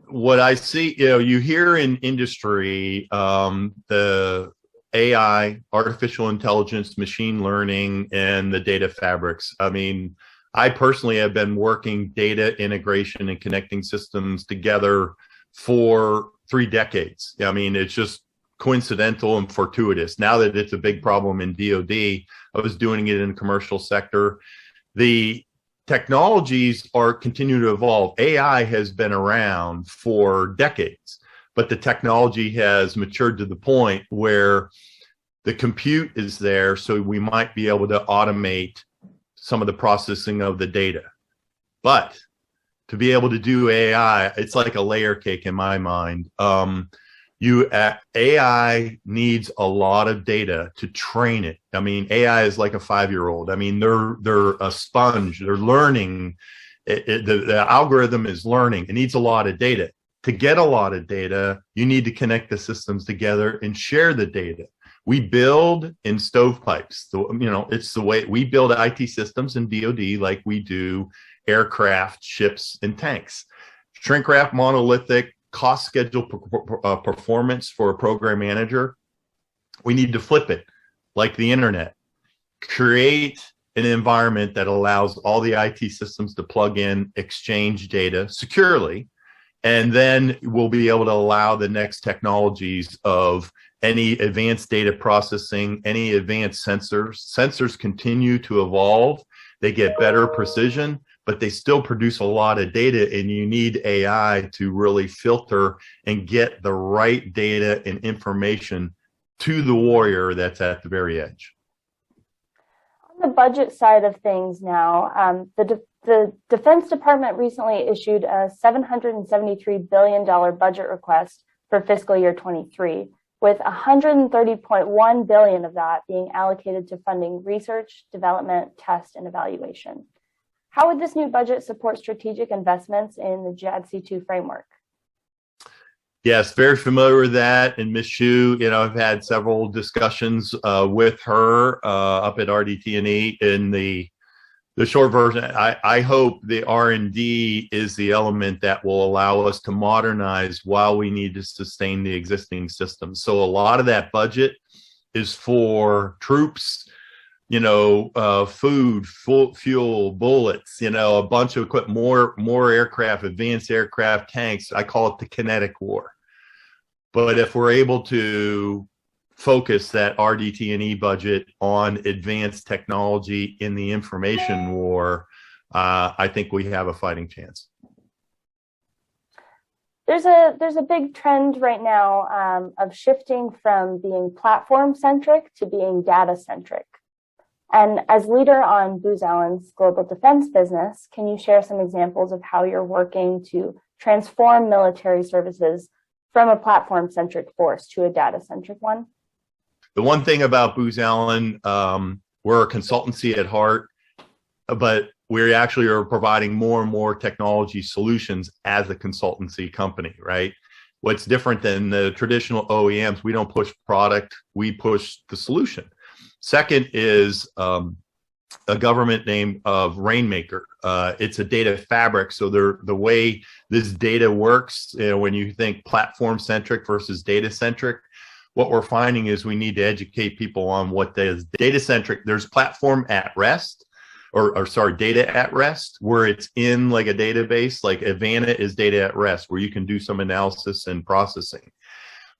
What I see, you know, you hear in industry, the AI, artificial intelligence, machine learning, and the data fabrics. I mean, I personally have been working data integration and connecting systems together for 3 decades. I mean, it's just coincidental and fortuitous. Now that it's a big problem in DoD, I was doing it in the commercial sector. The technologies are continuing to evolve. AI has been around for decades, but the technology has matured to the point where the compute is there, so we might be able to automate some of the processing of the data. But to be able to do AI, it's like a layer cake in my mind. AI needs a lot of data to train it. I mean, AI is like a 5-year-old. I mean, they're a sponge. They're learning. The algorithm is learning. It needs a lot of data. To get a lot of data, you need to connect the systems together and share the data. We build in stovepipes. It's the way we build IT systems in DoD, like we do aircraft, ships, and tanks. Shrink wrap, monolithic, cost schedule performance for a program manager. We need to flip it, like the internet. Create an environment that allows all the IT systems to plug in, exchange data securely, and then we'll be able to allow the next technologies of any advanced data processing, any advanced sensors. Sensors continue to evolve. They get better precision, but they still produce a lot of data, and you need AI to really filter and get the right data and information to the warrior that's at the very edge. On the budget side of things now, the Defense Department recently issued a $773 billion budget request for fiscal year 23, with $130.1 billion of that being allocated to funding research, development, test, and evaluation. How would this new budget support strategic investments in the JADC2 framework? Yes, very familiar with that. And Ms. Hsu, I've had several discussions with her up at RDT&E. In the short version, I hope the R&D is the element that will allow us to modernize while we need to sustain the existing systems. So a lot of that budget is for troops, food, fuel, bullets, a bunch of equipment, more aircraft, advanced aircraft, tanks. I call it the kinetic war. But if we're able to focus that RDT&E budget on advanced technology in the information war, I think we have a fighting chance. There's a big trend right now of shifting from being platform-centric to being data-centric. And as leader on Booz Allen's global defense business, can you share some examples of how you're working to transform military services from a platform-centric force to a data-centric one? The one thing about Booz Allen, we're a consultancy at heart, but we actually are providing more and more technology solutions as a consultancy company, right? What's different than the traditional OEMs, we don't push product, we push the solution. Second is a government name of Rainmaker. It's a data fabric. So the way this data works, when you think platform-centric versus data-centric, what we're finding is we need to educate people on what is data-centric. There's platform at rest, data at rest, where it's in like a database, like Avana is data at rest, where you can do some analysis and processing.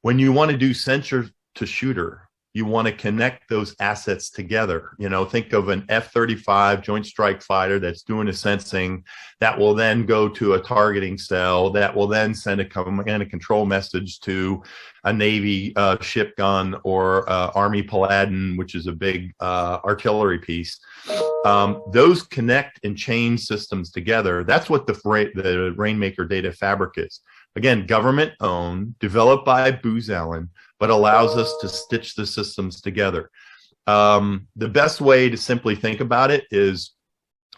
When you want to do sensor to shooter, you want to connect those assets together. Think of an F-35 Joint Strike Fighter that's doing a sensing that will then go to a targeting cell that will then send a command and control message to a Navy ship gun or Army Paladin, which is a big artillery piece. Those connect and chain systems together. That's what the Rainmaker data fabric is. Again, government owned, developed by Booz Allen, but allows us to stitch the systems together. The best way to simply think about it is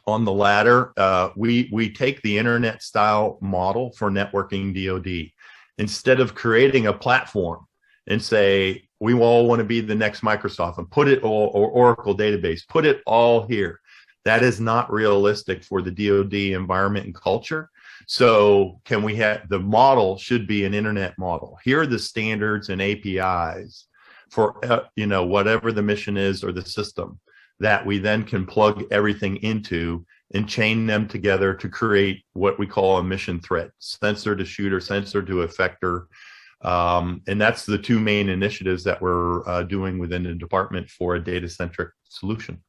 on the latter. We take the internet style model for networking DoD. Instead of creating a platform and say, we all want to be the next Microsoft and put it all, or Oracle database, put it all here. That is not realistic for the DoD environment and culture. So can we have, the model should be an internet model. Here are the standards and APIs for, whatever the mission is or the system that we then can plug everything into and chain them together to create what we call a mission threat, sensor to shooter, sensor to effector. And that's the two main initiatives that we're doing within the department for a data-centric solution.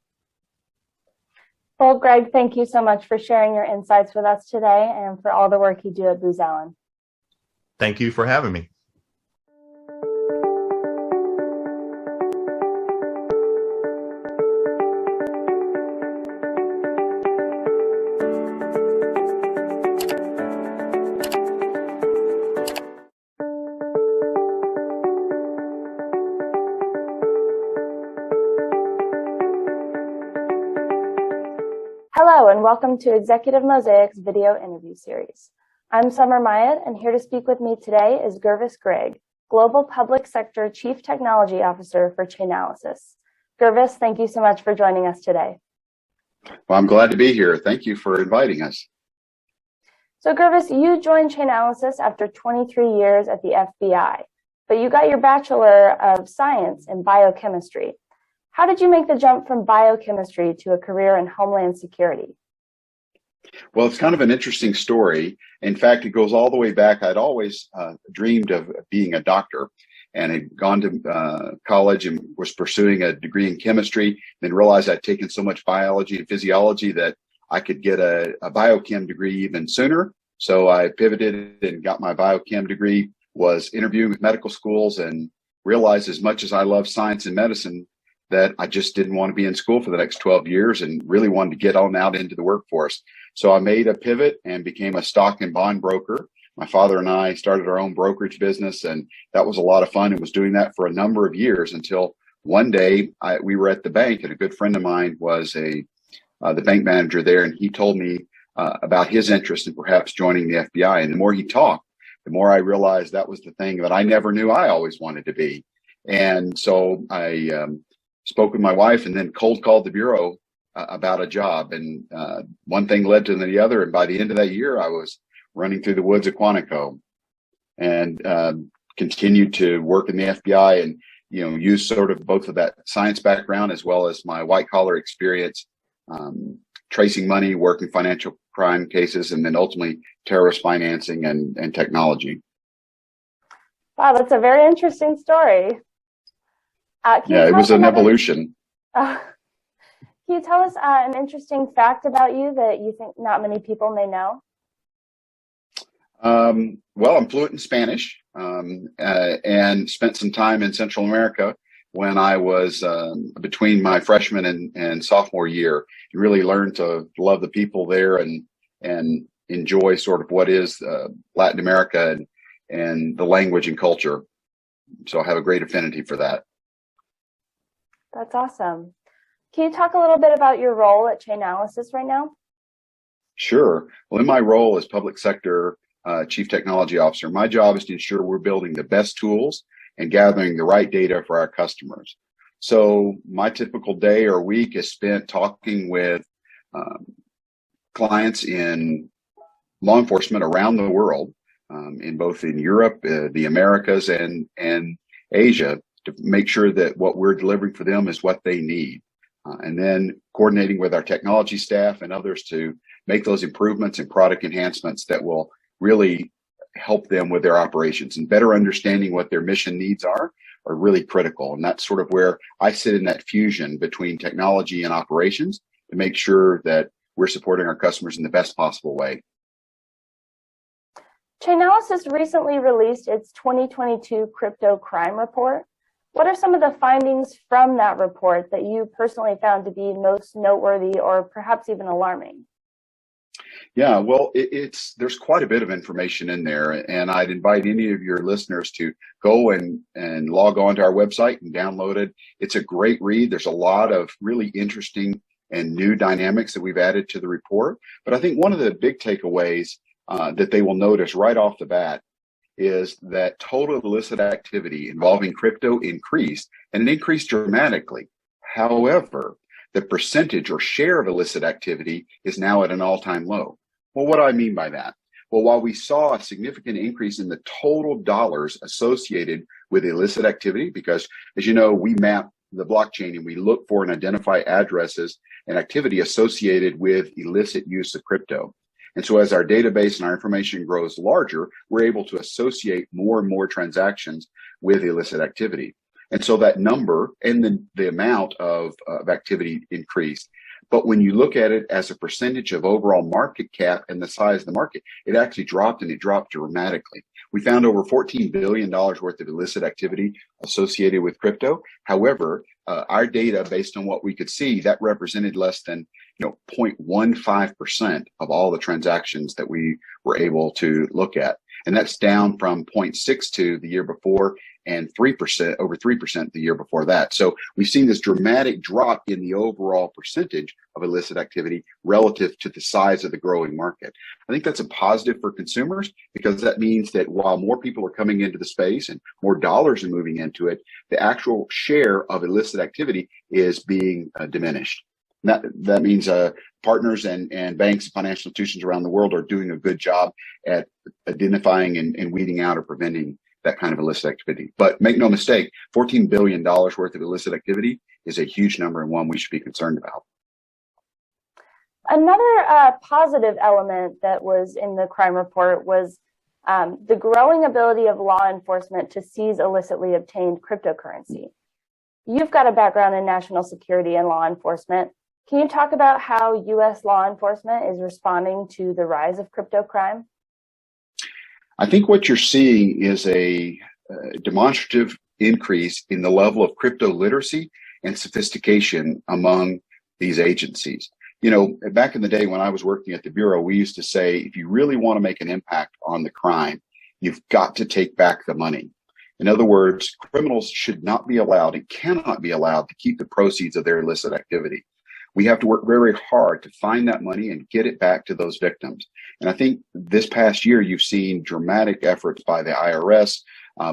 Well, Greg, thank you so much for sharing your insights with us today and for all the work you do at Booz Allen. Thank you for having me. Hello, and welcome to Executive Mosaic's video interview series. I'm Summer Myatt, and here to speak with me today is Grigg, Global Public Sector Chief Technology Officer for Chainalysis. Gurvais, thank you so much for joining us today. Well, I'm glad to be here. Thank you for inviting us. So Gurvais, you joined Chainalysis after 23 years at the FBI, but you got your Bachelor of Science in Biochemistry. How did you make the jump from biochemistry to a career in Homeland Security? Well, it's kind of an interesting story. In fact, it goes all the way back. I'd always dreamed of being a doctor and had gone to college and was pursuing a degree in chemistry, then realized I'd taken so much biology and physiology that I could get a biochem degree even sooner. So I pivoted and got my biochem degree, was interviewing with medical schools, and realized as much as I love science and medicine that I just didn't want to be in school for the next 12 years and really wanted to get on out into the workforce. So I made a pivot and became a stock and bond broker. My father and I started our own brokerage business, and that was a lot of fun, and was doing that for a number of years until one day we were at the bank, and a good friend of mine was the bank manager there, and he told me about his interest in perhaps joining the FBI. And the more he talked, the more I realized that was the thing that I never knew I always wanted to be. And so I spoke with my wife and then cold called the bureau about a job, and one thing led to the other. And by the end of that year, I was running through the woods of Quantico, and continued to work in the FBI, and use sort of both of that science background as well as my white collar experience, tracing money, working financial crime cases, and then ultimately terrorist financing and technology. Wow, that's a very interesting story. Yeah, it was an evolution. Can you tell us an interesting fact about you that you think not many people may know? Well, I'm fluent in Spanish, and spent some time in Central America when I was between my freshman and sophomore year. You really learned to love the people there and enjoy sort of what is Latin America and the language and culture. So I have a great affinity for that. That's awesome. Can you talk a little bit about your role at Chainalysis right now? Sure. Well, in my role as public sector Chief Technology Officer, my job is to ensure we're building the best tools and gathering the right data for our customers. So my typical day or week is spent talking with clients in law enforcement around the world, in both in Europe, the Americas, and Asia, to make sure that what we're delivering for them is what they need. And then coordinating with our technology staff and others to make those improvements and product enhancements that will really help them with their operations. And better understanding what their mission needs are really critical. And that's sort of where I sit in that fusion between technology and operations to make sure that we're supporting our customers in the best possible way. Chainalysis recently released its 2022 crypto crime report. What are some of the findings from that report that you personally found to be most noteworthy or perhaps even alarming? Yeah, well, there's quite a bit of information in there, and I'd invite any of your listeners to go and log on to our website and download it. It's a great read. There's a lot of really interesting and new dynamics that we've added to the report. But I think one of the big takeaways that they will notice right off the bat is that total illicit activity involving crypto increased, and it increased dramatically. However, the percentage or share of illicit activity is now at an all-time low. Well, what do I mean by that? Well, while we saw a significant increase in the total dollars associated with illicit activity, because as you know, we map the blockchain and we look for and identify addresses and activity associated with illicit use of crypto. And so as our database and our information grows larger, we're able to associate more and more transactions with illicit activity. And so that number and the amount of activity increased. But when you look at it as a percentage of overall market cap and the size of the market, it actually dropped, and it dropped dramatically. We found over $14 billion worth of illicit activity associated with crypto. However, our data, based on what we could see, that represented less than 0.15% of all the transactions that we were able to look at. And that's down from 0.62 the year before and 3%, over 3% the year before that. So we've seen this dramatic drop in the overall percentage of illicit activity relative to the size of the growing market. I think that's a positive for consumers, because that means that while more people are coming into the space and more dollars are moving into it, the actual share of illicit activity is being diminished. That means partners and banks and financial institutions around the world are doing a good job at identifying and weeding out or preventing that kind of illicit activity. But make no mistake, $14 billion worth of illicit activity is a huge number, and one we should be concerned about. Another positive element that was in the crime report was the growing ability of law enforcement to seize illicitly obtained cryptocurrency. You've got a background in national security and law enforcement. Can you talk about how U.S. law enforcement is responding to the rise of crypto crime? I think what you're seeing is a demonstrative increase in the level of crypto literacy and sophistication among these agencies. You know, back in the day when I was working at the Bureau, we used to say, if you really want to make an impact on the crime, you've got to take back the money. In other words, criminals should not be allowed and cannot be allowed to keep the proceeds of their illicit activity. We have to work very hard to find that money and get it back to those victims. And I think this past year, you've seen dramatic efforts by the IRS,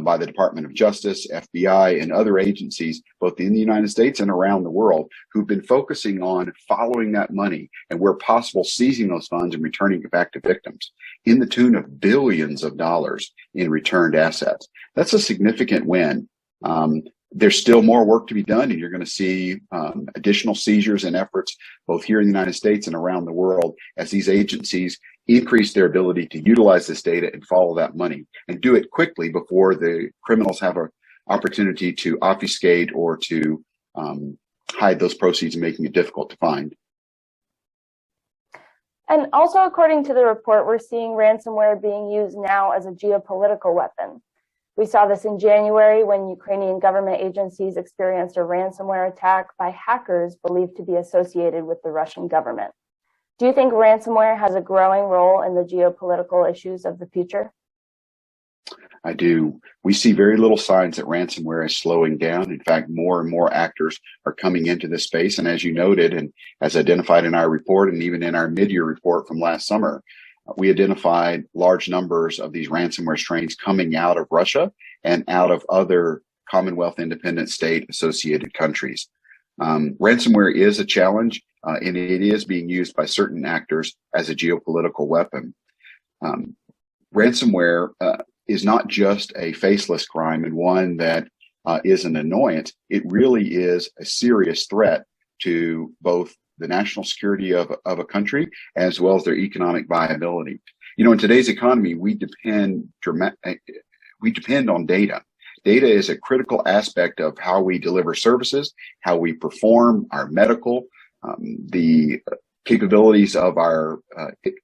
by the Department of Justice, FBI, and other agencies, both in the United States and around the world, who've been focusing on following that money and, where possible, seizing those funds and returning it back to victims in the tune of billions of dollars in returned assets. That's a significant win. There's still more work to be done, and you're going to see additional seizures and efforts both here in the United States and around the world as these agencies increase their ability to utilize this data and follow that money, and do it quickly before the criminals have an opportunity to obfuscate or to hide those proceeds, making it difficult to find. And also, according to the report, we're seeing ransomware being used now as a geopolitical weapon. We saw this in January when Ukrainian government agencies experienced a ransomware attack by hackers believed to be associated with the Russian government. Do you think ransomware has a growing role in the geopolitical issues of the future? I do. We see very little signs that ransomware is slowing down. In fact, more and more actors are coming into this space. And as you noted, and as identified in our report, and even in our mid-year report from last summer, we identified large numbers of these ransomware strains coming out of Russia and out of other Commonwealth independent state associated countries. Ransomware is a challenge, and it is being used by certain actors as a geopolitical weapon. Ransomware is not just a faceless crime and one that is an annoyance. It really is a serious threat to both the national security of a country as well as their economic viability. You know, in today's economy, we depend on data. Data is a critical aspect of how we deliver services, how we perform our medical, the capabilities of our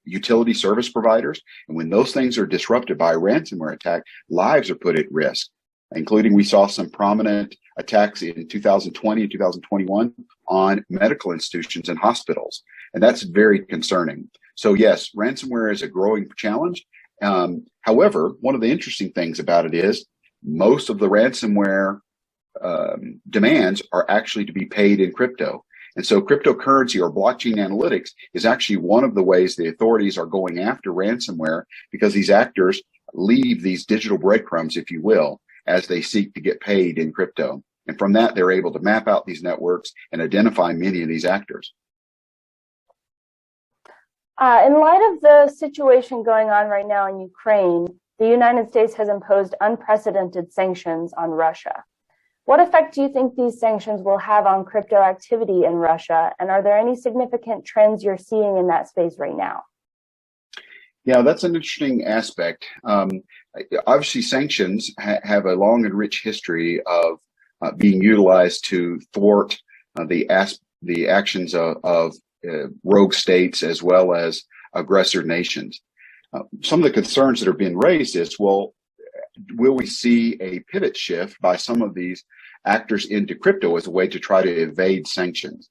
utility service providers. And when those things are disrupted by a ransomware attack, lives are put at risk, including we saw some prominent attacks in 2020 and 2021 on medical institutions and hospitals. And that's very concerning. So yes, ransomware is a growing challenge. However, one of the interesting things about it is most of the ransomware demands are actually to be paid in crypto. And so cryptocurrency or blockchain analytics is actually one of the ways the authorities are going after ransomware, because these actors leave these digital breadcrumbs, if you will, as they seek to get paid in crypto. And from that, they're able to map out these networks and identify many of these actors. In light of the situation going on right now in Ukraine, the United States has imposed unprecedented sanctions on Russia. What effect do you think these sanctions will have on crypto activity in Russia? And are there any significant trends you're seeing in that space right now? Yeah, that's an interesting aspect. Obviously, sanctions have a long and rich history of being utilized to thwart the actions of rogue states as well as aggressor nations. Some of the concerns that are being raised is, well, will we see a pivot shift by some of these actors into crypto as a way to try to evade sanctions?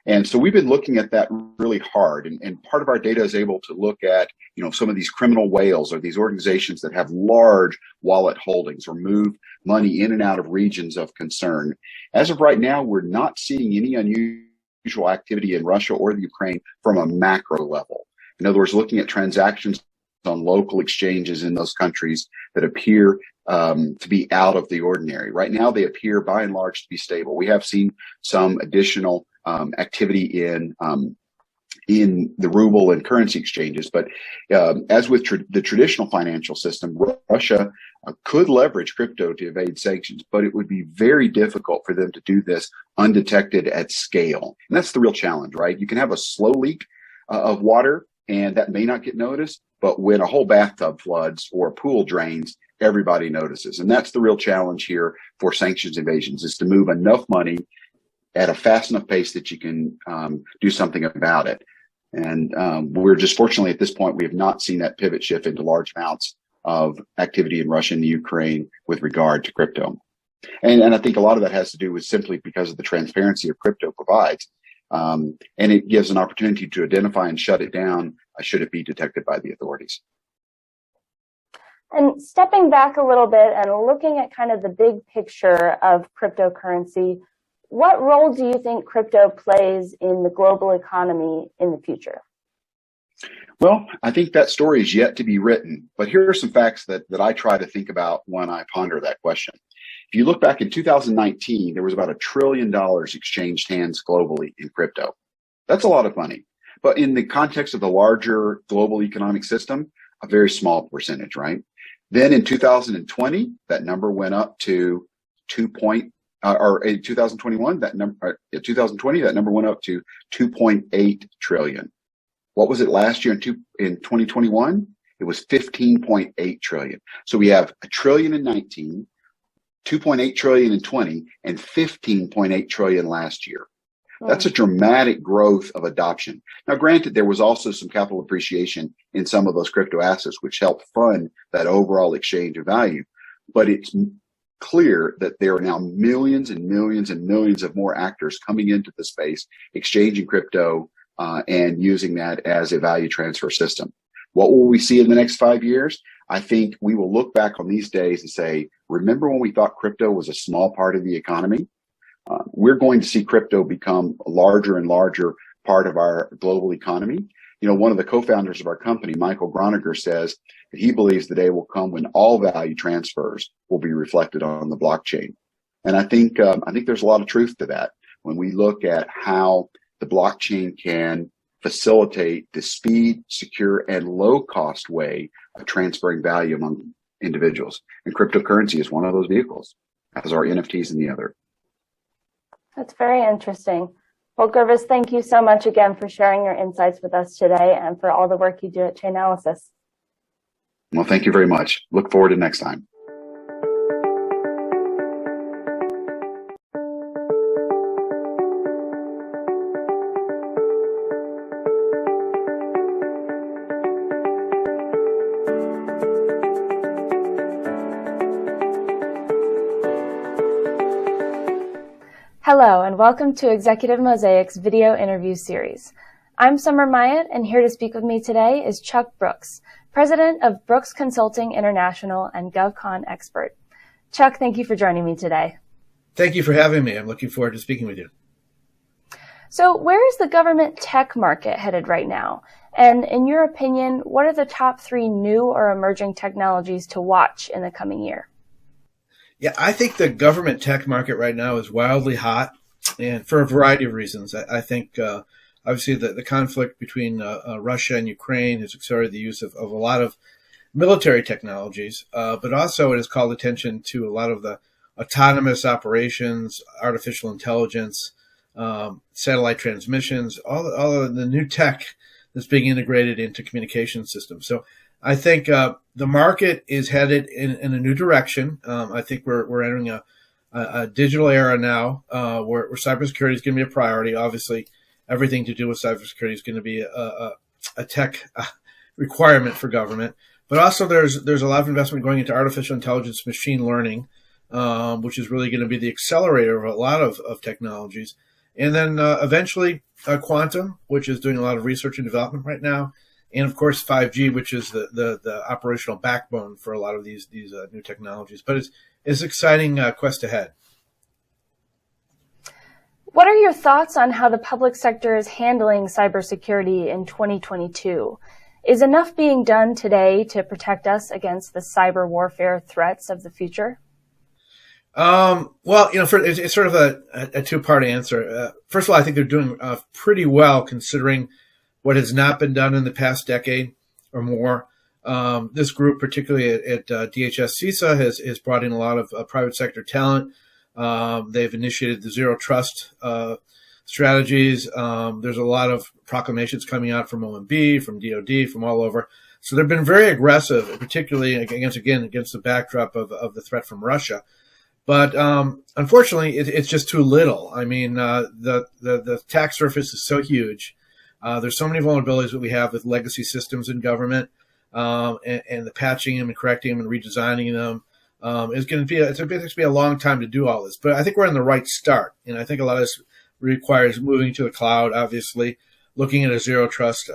And so we've been looking at that really hard. And part of our data is able to look at, some of these criminal whales or these organizations that have large wallet holdings or move money in and out of regions of concern. As of right now, we're not seeing any unusual activity in Russia or the Ukraine from a macro level. In other words, looking at transactions on local exchanges in those countries that appear to be out of the ordinary. Right now, they appear by and large to be stable. We have seen some additional activity in the ruble and currency exchanges, but as with the traditional financial system, Russia could leverage crypto to evade sanctions, but it would be very difficult for them to do this undetected at scale. And that's the real challenge, right? You can have a slow leak of water, and that may not get noticed, but when a whole bathtub floods or a pool drains, everybody notices. And that's the real challenge here for sanctions evasions, is to move enough money at a fast enough pace that you can do something about it. And we're just fortunately at this point, we have not seen that pivot shift into large amounts of activity in Russia and the Ukraine with regard to crypto. And I think a lot of that has to do with simply because of the transparency of crypto provides. And it gives an opportunity to identify and shut it down should it be detected by the authorities. And stepping back a little bit and looking at kind of the big picture of cryptocurrency, what role do you think crypto plays in the global economy in the future? Well, I think that story is yet to be written, but here are some facts that I try to think about when I ponder that question. If you look back in 2019, there was about $1 trillion exchanged hands globally in crypto. That's a lot of money. But in the context of the larger global economic system, a very small percentage, right? Then in 2020, that number went up to or in 2021, that number, 2020, that number went up to 2.8 trillion. What was it last year in 2021? It was 15.8 trillion. So we have $1 trillion in 19, 2.8 trillion in 20, and 15.8 trillion last year. That's a dramatic growth of adoption. Now, granted, there was also some capital appreciation in some of those crypto assets, which helped fund that overall exchange of value. But it's clear that there are now millions and millions and millions of more actors coming into the space, exchanging crypto and using that as a value transfer system. What will we see in the next 5 years? I think we will look back on these days and say, remember when we thought crypto was a small part of the economy? We're going to see crypto become a larger and larger part of our global economy. One of the co-founders of our company, Michael Groniger, says that he believes the day will come when all value transfers will be reflected on the blockchain. And I think there's a lot of truth to that when we look at how the blockchain can facilitate the speed, secure, and low-cost way of transferring value among individuals. And cryptocurrency is one of those vehicles, as are NFTs and the other. That's very interesting. Well, Gurvais, thank you so much again for sharing your insights with us today and for all the work you do at Chainalysis. Well, thank you very much. Look forward to next time. Hello, and welcome to Executive Mosaic's video interview series. I'm Summer Myatt, and here to speak with me today is Chuck Brooks, President of Brooks Consulting International and GovCon expert. Chuck, thank you for joining me today. Thank you for having me. I'm looking forward to speaking with you. So where is the government tech market headed right now? And in your opinion, what are the top 3 new or emerging technologies to watch in the coming year? Yeah, I think the government tech market right now is wildly hot, and for a variety of reasons. I think obviously the conflict between Russia and Ukraine has accelerated the use of a lot of military technologies, but also it has called attention to a lot of the autonomous operations, artificial intelligence, satellite transmissions, all of the new tech that's being integrated into communication systems. So I think the market is headed in a new direction. I think we're entering a digital era now where cybersecurity is going to be a priority. Obviously, everything to do with cybersecurity is going to be a tech requirement for government. But also there's a lot of investment going into artificial intelligence, machine learning, which is really going to be the accelerator of a lot of technologies. And then eventually quantum, which is doing a lot of research and development right now. And of course, 5G, which is the operational backbone for a lot of these new technologies. But it's exciting quest ahead. What are your thoughts on how the public sector is handling cybersecurity in 2022? Is enough being done today to protect us against the cyber warfare threats of the future? Well, it's sort of a two-part answer. First of all, I think they're doing pretty well considering what has not been done in the past decade or more. This group, particularly at DHS CISA, has brought in a lot of private sector talent. They've initiated the zero trust strategies. There's a lot of proclamations coming out from OMB, from DoD, from all over. So they've been very aggressive, particularly against the backdrop of the threat from Russia. But unfortunately, it's just too little. I mean, the attack surface is so huge. There's so many vulnerabilities that we have with legacy systems in government, and the patching them and correcting them and redesigning them is going to be a long time to do all this. But I think we're on the right start, and I think a lot of this requires moving to the cloud, obviously, looking at a zero trust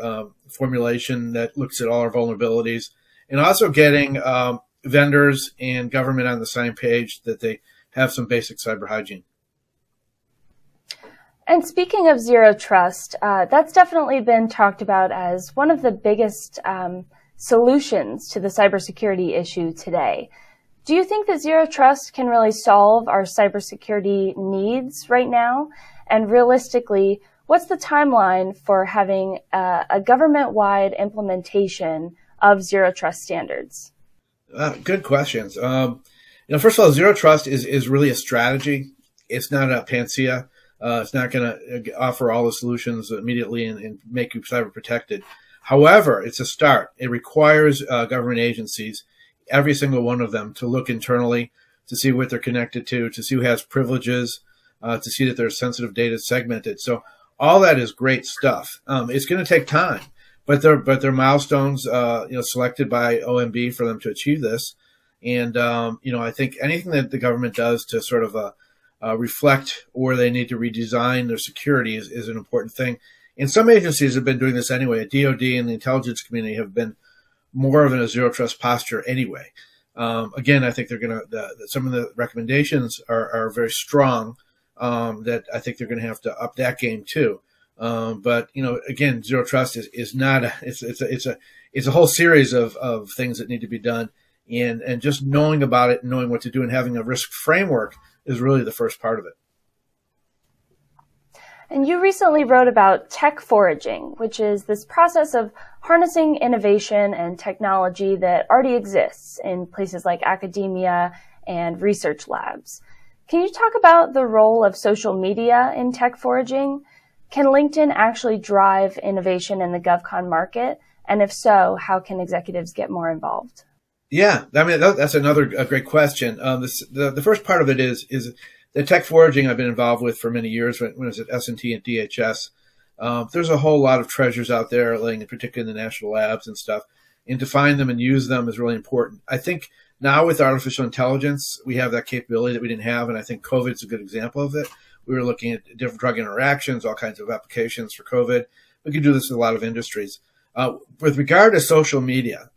formulation that looks at all our vulnerabilities, and also getting vendors and government on the same page that they have some basic cyber hygiene. And speaking of zero trust, that's definitely been talked about as one of the biggest solutions to the cybersecurity issue today. Do you think that zero trust can really solve our cybersecurity needs right now? And realistically, what's the timeline for having a government-wide implementation of zero trust standards? Good questions. First of all, zero trust is really a strategy. It's not a panacea. It's not going to offer all the solutions immediately and make you cyber protected. However, it's a start. It requires government agencies, every single one of them, to look internally to see what they're connected to see who has privileges, to see that their sensitive data is segmented. So all that is great stuff. It's going to take time, but they're milestones, selected by OMB for them to achieve this. And I think anything that the government does to sort of reflect where they need to redesign their security is an important thing. And some agencies have been doing this anyway. DoD and the intelligence community have been more of a zero trust posture anyway. Again, I think they're going to, some of the recommendations are very strong, that I think they're going to have to up that game too. But again, zero trust is not it's a whole series of things that need to be done. And just knowing about it and knowing what to do and having a risk framework is really the first part of it. And you recently wrote about tech foraging, which is this process of harnessing innovation and technology that already exists in places like academia and research labs. Can you talk about the role of social media in tech foraging? Can LinkedIn actually drive innovation in the GovCon market? And if so, how can executives get more involved? Yeah, I mean, that's another great question. The first part of it is the tech foraging I've been involved with for many years when I was at S&T and DHS. There's a whole lot of treasures out there, particularly in the national labs and stuff. And to find them and use them is really important. I think now with artificial intelligence, we have that capability that we didn't have. And I think COVID's a good example of it. We were looking at different drug interactions, all kinds of applications for COVID. We can do this in a lot of industries. With regard to social media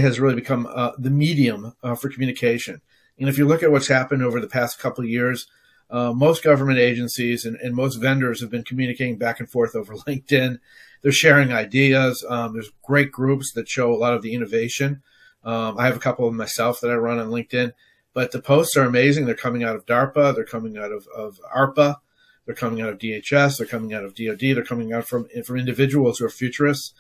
has really become the medium for communication. And if you look at what's happened over the past couple of years, most government agencies and most vendors have been communicating back and forth over LinkedIn. They're sharing ideas. There's great groups that show a lot of the innovation. I have a couple of them myself that I run on LinkedIn, but the posts are amazing. They're coming out of DARPA. They're coming out of ARPA. They're coming out of DHS. They're coming out of DoD. They're coming out from individuals who are futurists.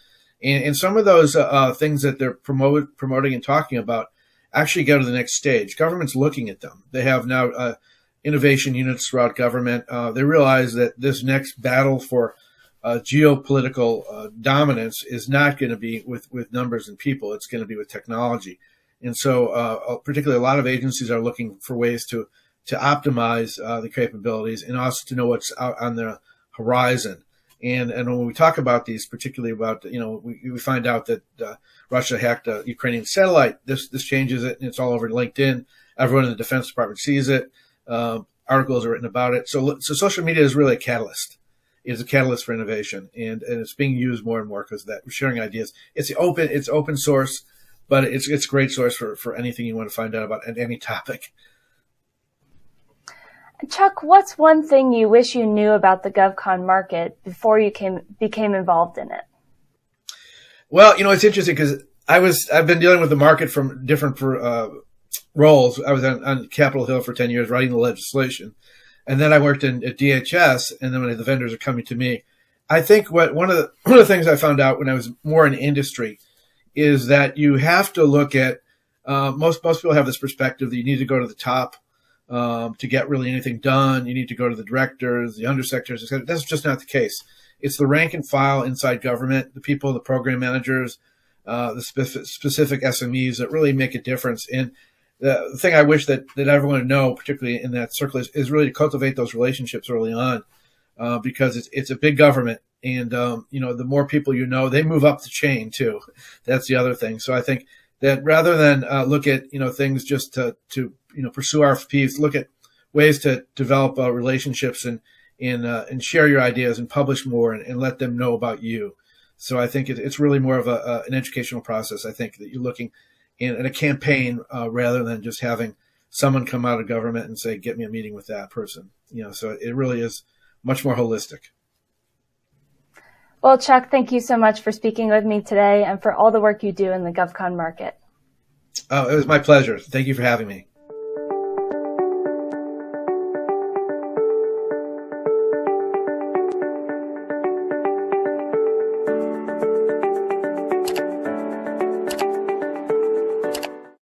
And some of those things that they're promoting and talking about actually go to the next stage. Government's looking at them. They have now innovation units throughout government. They realize that this next battle for geopolitical dominance is not going to be with numbers and people. It's going to be with technology. And so particularly a lot of agencies are looking for ways to optimize the capabilities and also to know what's out on the horizon. And when we talk about these, particularly about, we find out that Russia hacked a Ukrainian satellite. This changes it, and it's all over LinkedIn. Everyone in the Defense Department sees it. articles are written about it. So social media is really a catalyst. It's a catalyst for innovation, and it's being used more and more because of that. We're sharing ideas. It's open source, but it's a great source for anything you want to find out about any topic. Chuck, what's one thing you wish you knew about the GovCon market before you became involved in it? Well, it's interesting because I've been dealing with the market from different roles. I was on Capitol Hill for 10 years writing the legislation. And then I worked at DHS, and then when the vendors are coming to me, I think one of the things I found out when I was more in industry is that you have to look at most people have this perspective that you need to go to the top to get really anything done. You need to go to the directors, the undersecretaries, etc. That's just not the case. It's the rank and file inside government, the people, the program managers, the specific SMEs that really make a difference. And the thing I wish that everyone would know, particularly in that circle, is really to cultivate those relationships early on, because it's a big government, and the more people they move up the chain too. That's the other thing. So I think that rather than look at things just to pursue RFPs, look at ways to develop relationships and share your ideas and publish more and let them know about you. So I think it's really more of an educational process. I think that you're looking in a campaign rather than just having someone come out of government and say, get me a meeting with that person. So it really is much more holistic. Well, Chuck, thank you so much for speaking with me today and for all the work you do in the GovCon market. Oh, it was my pleasure. Thank you for having me.